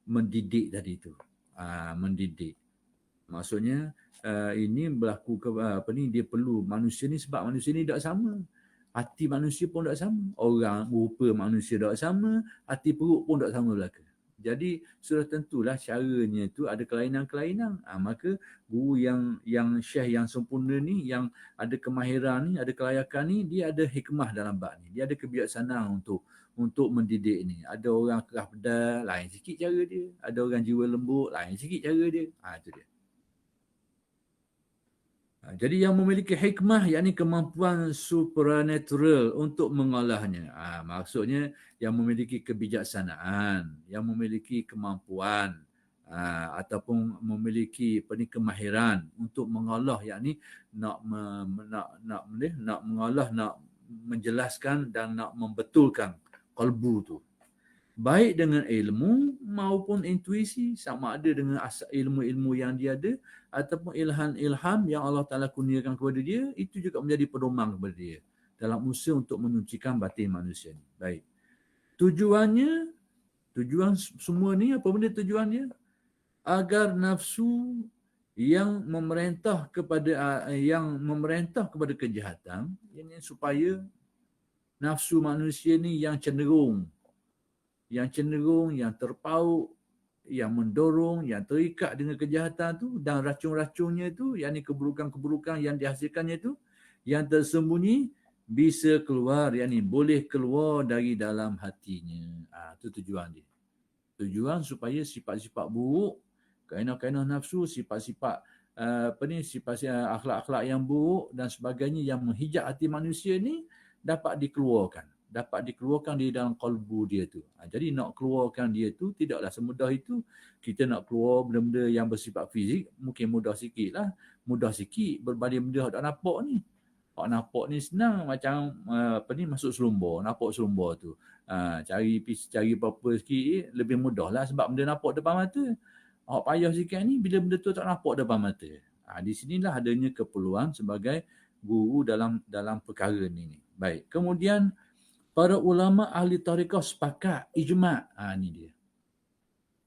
mendidik tadi tu. Mendidik. Maksudnya ini berlaku dia perlu manusia ni sebab manusia ni tak sama. Hati manusia pun tak sama. Orang rupa manusia tak sama, hati perut pun tak sama belaka. Jadi sudah tentulah caranya itu ada kelainan-kelainan. Maka guru yang syekh yang sempurna ni, yang ada kemahiran ni, ada kelayakan ni, dia ada hikmah dalam bab ni. Dia ada kebijaksanaan untuk mendidik ni. Ada orang keras pedal, lain sikit cara dia. Ada orang jiwa lembut, lain sikit cara dia. Itu dia. Jadi yang memiliki hikmah, yakni kemampuan supranatural untuk mengolahnya. Maksudnya yang memiliki kebijaksanaan, yang memiliki kemampuan ataupun memiliki kemahiran untuk mengolah, yakni nak mengolah, nak menjelaskan dan nak membetulkan kalbu tu. Baik dengan ilmu maupun intuisi, sama ada dengan ilmu-ilmu yang dia ada ataupun ilham yang Allah Ta'ala kurniakan kepada dia, itu juga menjadi pedoman kepada dia dalam usaha untuk menyucikan batin manusia ni. Baik. Tujuan semua ni, apa benda tujuannya? Agar nafsu yang memerintah kepada kejahatan, ini supaya nafsu manusia ni yang cenderung, yang terpaut, yang mendorong, yang terikat dengan kejahatan tu dan racun-racunnya tu, yakni keburukan-keburukan yang dihasilkannya tu, yang tersembunyi bisa keluar, yakni boleh keluar dari dalam hatinya. Itu tujuan dia. Tujuan supaya sifat-sifat buruk, kaedah-kaedah nafsu, sifat-sifat sifat akhlak-akhlak yang buruk dan sebagainya yang menghijab hati manusia ni dapat dikeluarkan di dalam kalbu dia tu. Jadi nak keluarkan dia tu tidaklah semudah itu. Kita nak keluar benda-benda yang bersifat fizik mungkin mudah sikit lah. Mudah sikit berbanding benda yang tak nampak ni. Hak nampak ni senang, macam masuk selumbar, nampak selumbar tu. Cari apa-apa sikit lebih mudah lah sebab benda nampak depan mata. Hak payah sikit ni bila benda tu tak nampak depan mata. Di sinilah adanya keperluan sebagai guru dalam perkara ni. Baik. Kemudian para ulama ahli tarekat sepakat, ijma'. Ni dia.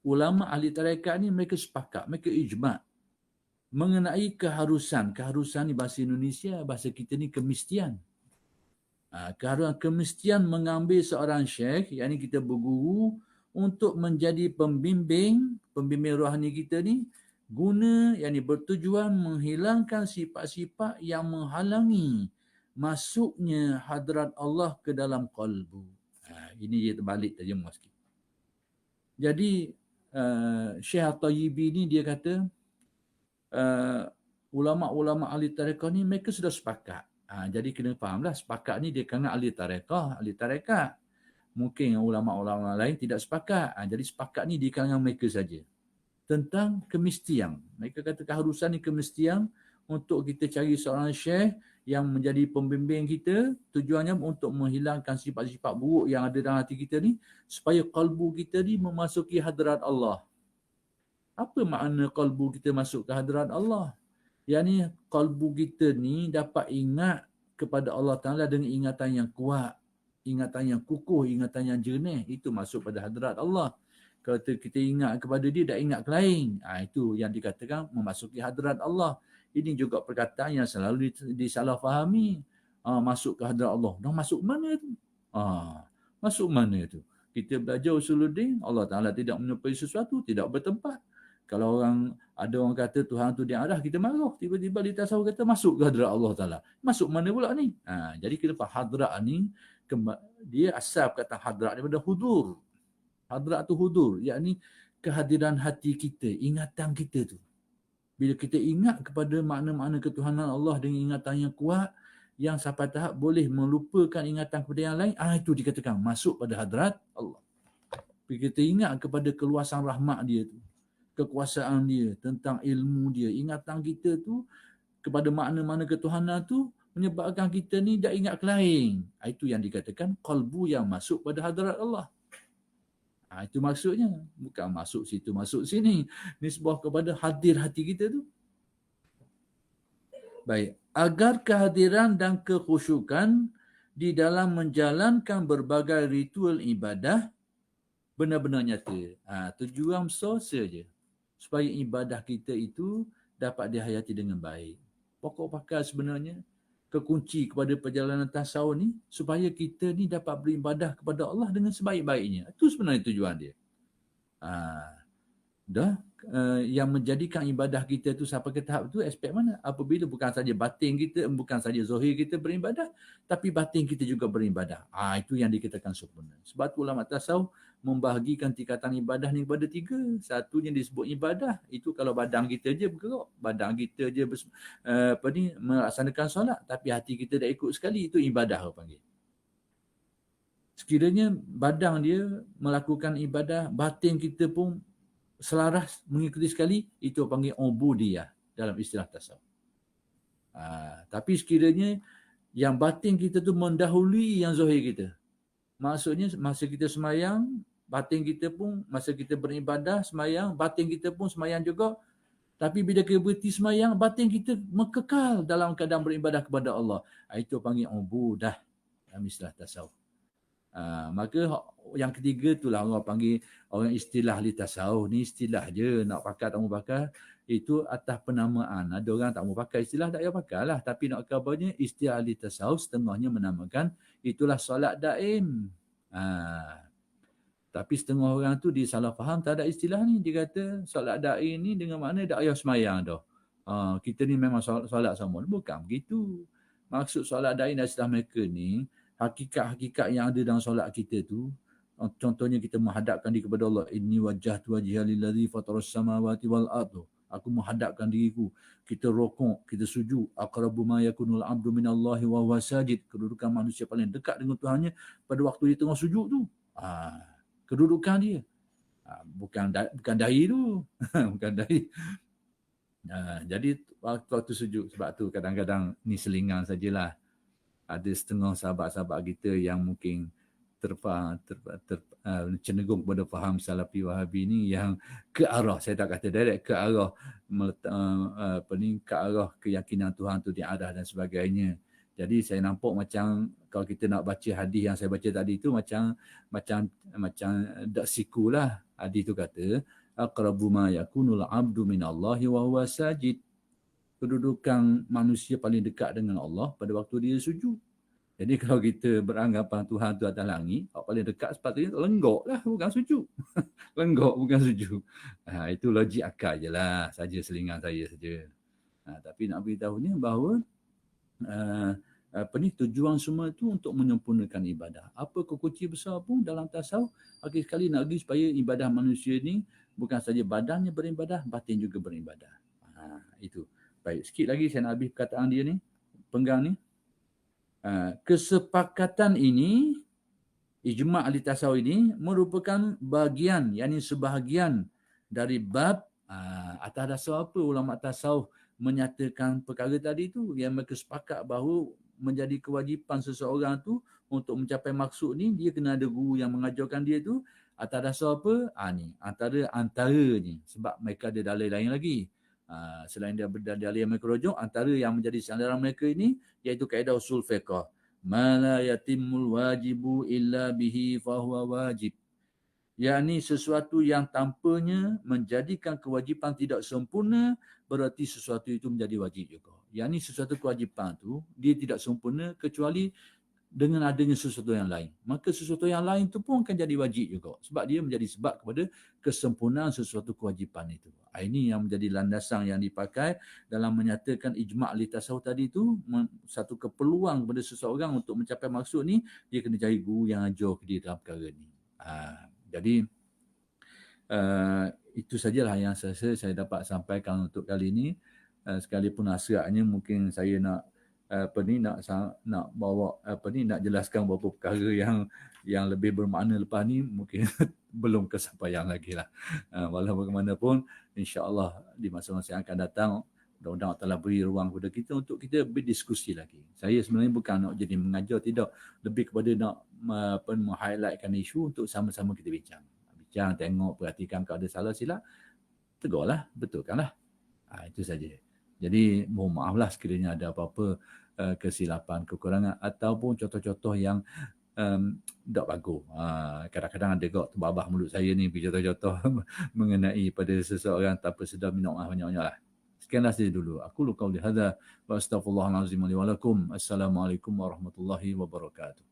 Ulama ahli tarekat ni mereka sepakat, mereka ijma'. mengenai keharusan. Keharusan ni bahasa Indonesia, bahasa kita ni kemestian. Kemestian mengambil seorang syekh, yakni kita berguru, untuk menjadi pembimbing rohani kita ni, guna, yakni bertujuan menghilangkan sifat-sifat yang menghalangi masuknya hadrat Allah ke dalam qalbu. Ini dia terbalik terjemah sikit. Jadi Syekh At-Tayyibi ni dia kata ulama-ulama ahli tarekat ni mereka sudah sepakat. Jadi kena fahamlah, sepakat ni dia kalangan ahli tarekat. Mungkin ulama-ulama lain tidak sepakat. Jadi sepakat ni di kalangan mereka saja. Tentang kemestian. Mereka kata keharusan ni kemestian untuk kita cari seorang syekh yang menjadi pembimbing kita, tujuannya untuk menghilangkan sifat-sifat buruk yang ada dalam hati kita ni, supaya kalbu kita ni memasuki hadrat Allah. Apa makna kalbu kita masuk ke hadrat Allah? Yang kalbu kita ni dapat ingat kepada Allah Ta'ala dengan ingatan yang kuat, ingatan yang kukuh, ingatan yang jernih. Itu masuk pada hadrat Allah. Kalau kita ingat kepada dia, tak ingat ke lain. Itu yang dikatakan memasuki hadrat Allah. Ini juga perkataan yang selalu disalahfahami. Masuk ke hadrat Allah. Dah masuk mana tu? Masuk mana tu? Kita belajar usuluddin, Allah Ta'ala tidak menyupai sesuatu, tidak bertempat. Kalau ada orang kata Tuhan tu dia arah, kita marah. Tiba-tiba di tasawuf kata masuk ke hadrat Allah Ta'ala. Masuk mana pula ni? Jadi kenapa hadrat ni, dia asal kata hadrat daripada hudur. Hadrat tu hudur, yakni kehadiran hati kita, ingatan kita tu. Bila kita ingat kepada makna-makna ketuhanan Allah dengan ingatan yang kuat, yang sampai tahap boleh melupakan ingatan kepada yang lain, itu dikatakan masuk pada hadrat Allah. Bila kita ingat kepada keluasan rahmat dia tu, kekuasaan dia, tentang ilmu dia, ingatan kita tu kepada makna-makna ketuhanan tu menyebabkan kita ni tak ingat ke lain. Itu yang dikatakan qalbu yang masuk pada hadrat Allah. Itu maksudnya. Bukan masuk situ, masuk sini. Nisbah kepada hadir hati kita tu. Baik. Agar kehadiran dan kekhusyukan di dalam menjalankan berbagai ritual ibadah benar-benar nyata. Tujuan besar saja. Supaya ibadah kita itu dapat dihayati dengan baik. Pokok pakar sebenarnya, kekunci kepada perjalanan tasawuf ni, supaya kita ni dapat beribadah kepada Allah dengan sebaik-baiknya. Itu sebenarnya tujuan dia. Yang menjadikan ibadah kita tu sampai ke tahap tu, aspek mana? Apabila bukan saja batin kita, bukan saja zahir kita beribadah, tapi batin kita juga beribadah. Itu yang dikatakan sempurna. Sebab tu ulama tasawuf membahagikan tingkatan ibadah ni kepada 3. Satunya disebut ibadah, itu kalau badan kita je bergerak, badan kita je melaksanakan solat, tapi hati kita dah ikut sekali, itu ibadah orang panggil. Sekiranya badan dia melakukan ibadah, batin kita pun selaras mengikuti sekali, itu panggil ubudiyah dalam istilah tasawuf. Tapi sekiranya yang batin kita tu mendahului yang zahir kita, maksudnya masa kita semayang, batin kita pun, masa kita beribadah semayang, batin kita pun semayang juga. Tapi bila kita berhenti semayang, batin kita mekekal dalam keadaan beribadah kepada Allah. Itu panggil ubudah dalam istilah tasawuf. Maka yang ketiga itulah orang panggil, orang istilah ahli tasawuf ni istilah je, nak pakai tak mau pakai itu atas penamaan. Ada orang tak mau pakai istilah, tak payah pakai lah. Tapi nak kabarnya istilah ahli tasawuf setengahnya menamakan itulah solat daim. Tapi setengah orang tu dia salah faham, tak ada istilah ni. Dia kata solat daim ni dengan makna tak payah semayang dah. Kita ni memang solat sama. Bukan begitu. Maksud solat daim dan istilah mereka ni, hakikat-hakikat yang ada dalam solat kita tu, contohnya kita menghadapkan diri kepada Allah. Inni wajjahtu wajhiya lillazi fataras samawati wal ardh. Aku menghadapkan diriku. Kita rokok, kita sujud. Aqrabu ma yakunul abdu minallahi wa huwa sajid. Kedudukan manusia paling dekat dengan Tuhannya pada waktu dia tengah sujud tu. Kedudukan dia. Bukan dahi tu. Bukan dahi. Jadi waktu sujud, sebab tu kadang-kadang ni selingan sajalah. Ada setengah sahabat-sahabat kita yang mungkin cenderung kepada faham Salafi Wahabi ni yang ke arah, saya tak kata direct, ke arah ke arah keyakinan Tuhan tu diarah dan sebagainya. Jadi saya nampak macam kalau kita nak baca hadis yang saya baca tadi tu macam dak siku lah. Hadis tu kata aqrabu ma yakunul abdu minallahi wa huwa sajid. kedudukan manusia paling dekat dengan Allah pada waktu dia sujud. Jadi kalau kita beranggapan Tuhan tu atas langit, paling dekat sepatutnya lenggok lah, bukan sujud. Lenggok bukan sujud. Itu logik akal je lah, saja selingan saya saja. Tapi nak beritahunya bahawa tujuan semua itu untuk menyempurnakan ibadah. Apa kekunci besar pun dalam tasawuf, akhir sekali nak pergi supaya ibadah manusia ni bukan saja badannya beribadah, batin juga beribadah. Itu. Baik, sikit lagi saya nak habis perkataan dia ni, penggang ni. Kesepakatan ini, ijma' ahli tasawuf ini merupakan bahagian, yakni sebahagian dari bab atas dasar apa ulama tasawuf menyatakan perkara tadi tu, yang mereka sepakat bahawa menjadi kewajipan seseorang tu untuk mencapai maksud ni, dia kena ada guru yang mengajarkan dia tu. Atas dasar apa? Ni antaranya, sebab mereka ada dalil lain lagi. Selain dia berdalil yang mereka rujuk, antara yang menjadi sandaran mereka ini iaitu kaedah usul fiqh. Ma la yatimul wajibu illa bihi fahuwa wajib. Yakni sesuatu yang tanpanya menjadikan kewajipan tidak sempurna, berarti sesuatu itu menjadi wajib juga. Yakni sesuatu kewajipan tu dia tidak sempurna kecuali dengan adanya sesuatu yang lain. Maka sesuatu yang lain tu pun akan jadi wajib juga. Sebab dia menjadi sebab kepada kesempurnaan sesuatu kewajipan itu. Ini yang menjadi landasan yang dipakai dalam menyatakan ijma' li tasawuf tadi tu, satu keperluan kepada seseorang untuk mencapai maksud ni, dia kena cari guru yang ajar dia dalam perkara ni. Jadi itu sajalah yang saya dapat sampaikan untuk kali ini. Sekalipun hasratnya mungkin saya nak bawa nak jelaskan beberapa perkara yang lebih bermakna lepas ni, mungkin belum kesampaian lagi lah. Walau bagaimanapun, insya-Allah di masa-masa yang akan datang, mudah-mudahan Allah beri ruang kepada kita untuk kita berdiskusi lagi. Saya sebenarnya bukan nak jadi mengajar, tidak, lebih kepada nak meng-highlightkan isu untuk sama-sama kita bincang, tengok, perhatikan kalau ada salah silap, tegurlah, betulkanlah. Itu saja. Jadi mohon maaflah sekiranya ada apa-apa kesilapan, kekurangan ataupun contoh-contoh yang tak bagus. Kadang-kadang ada kok terbabah mulut saya ni contoh-contoh mengenai pada seseorang tanpa sedar, minta maaf banyak-banyak lah. Sekianlah saja dulu. Aku lu qauli hadza wa astaghfirullahalazim li wa lakum. Assalamualaikum warahmatullahi wabarakatuh.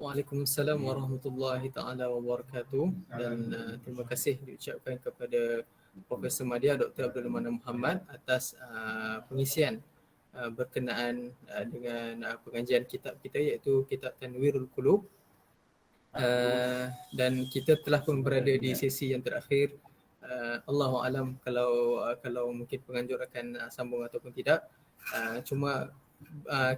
Waalaikumsalam warahmatullahi taala wabarakatuh. Dan terima kasih diucapkan kepada Profesor Madya Dr. Abdul Manan Muhammad atas pengisian berkenaan dengan pengajian kitab kita, iaitu kitab Tanwirul Qulub. Dan kita telah pun berada di sesi yang terakhir. Allahu alam kalau mungkin penganjur akan sambung ataupun tidak. Cuma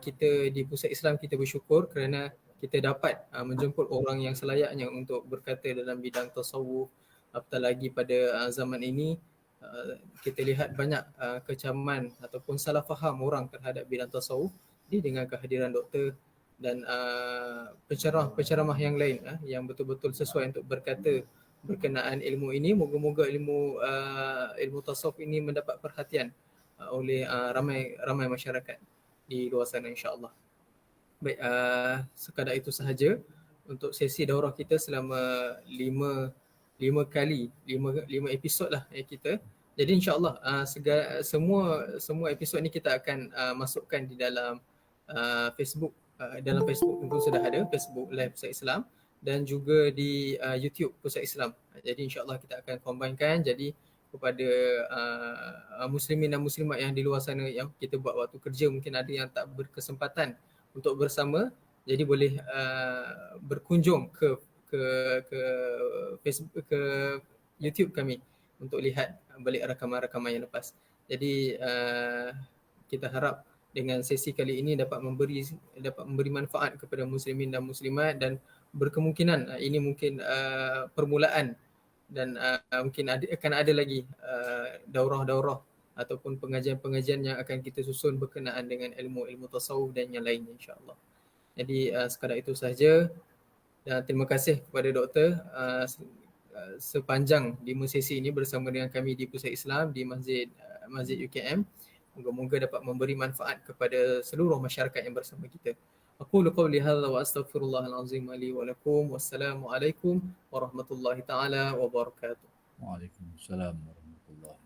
kita di Pusat Islam kita bersyukur kerana kita dapat menjemput orang yang selayaknya untuk berkata dalam bidang tasawuf. Apatah lagi pada zaman ini, kita lihat banyak kecaman ataupun salah faham orang terhadap bidang tasawuf dengan kehadiran doktor dan penceramah yang lain yang betul-betul sesuai untuk berkata berkenaan ilmu ini. Moga-moga ilmu tasawuf ini mendapat perhatian oleh ramai masyarakat di luar sana, insya-Allah. Baik, sekadar itu sahaja untuk sesi daurah kita selama 5 episod lah kita. Jadi insya-Allah semua episod ni kita akan masukkan di dalam Facebook. Dalam Facebook tentu sudah ada Facebook Live Pusat Islam dan juga di YouTube Pusat Islam. Jadi insya-Allah kita akan combinekan. Jadi kepada muslimin dan muslimat yang di luar sana yang kita buat waktu kerja, mungkin ada yang tak berkesempatan untuk bersama, jadi boleh berkunjung ke Facebook, ke YouTube kami untuk lihat balik rakaman-rakaman yang lepas. Jadi kita harap dengan sesi kali ini dapat memberi manfaat kepada muslimin dan muslimat, dan berkemungkinan ini mungkin permulaan dan mungkin akan ada lagi daurah-daurah ataupun pengajian-pengajian yang akan kita susun berkenaan dengan ilmu-ilmu tasawuf dan yang lainnya, insya-Allah. Jadi sekadar itu sahaja. Dan terima kasih kepada doktor sepanjang 5 sesi ini bersama dengan kami di Pusat Islam di Masjid UKM. Moga-moga dapat memberi manfaat kepada seluruh masyarakat yang bersama kita. Aku qauli hadza wa astaghfirullahalazim li wa lakum. Wassalamualaikum warahmatullahi taala wabarakatuh. Waalaikumsalam warahmatullahi wabarakatuh.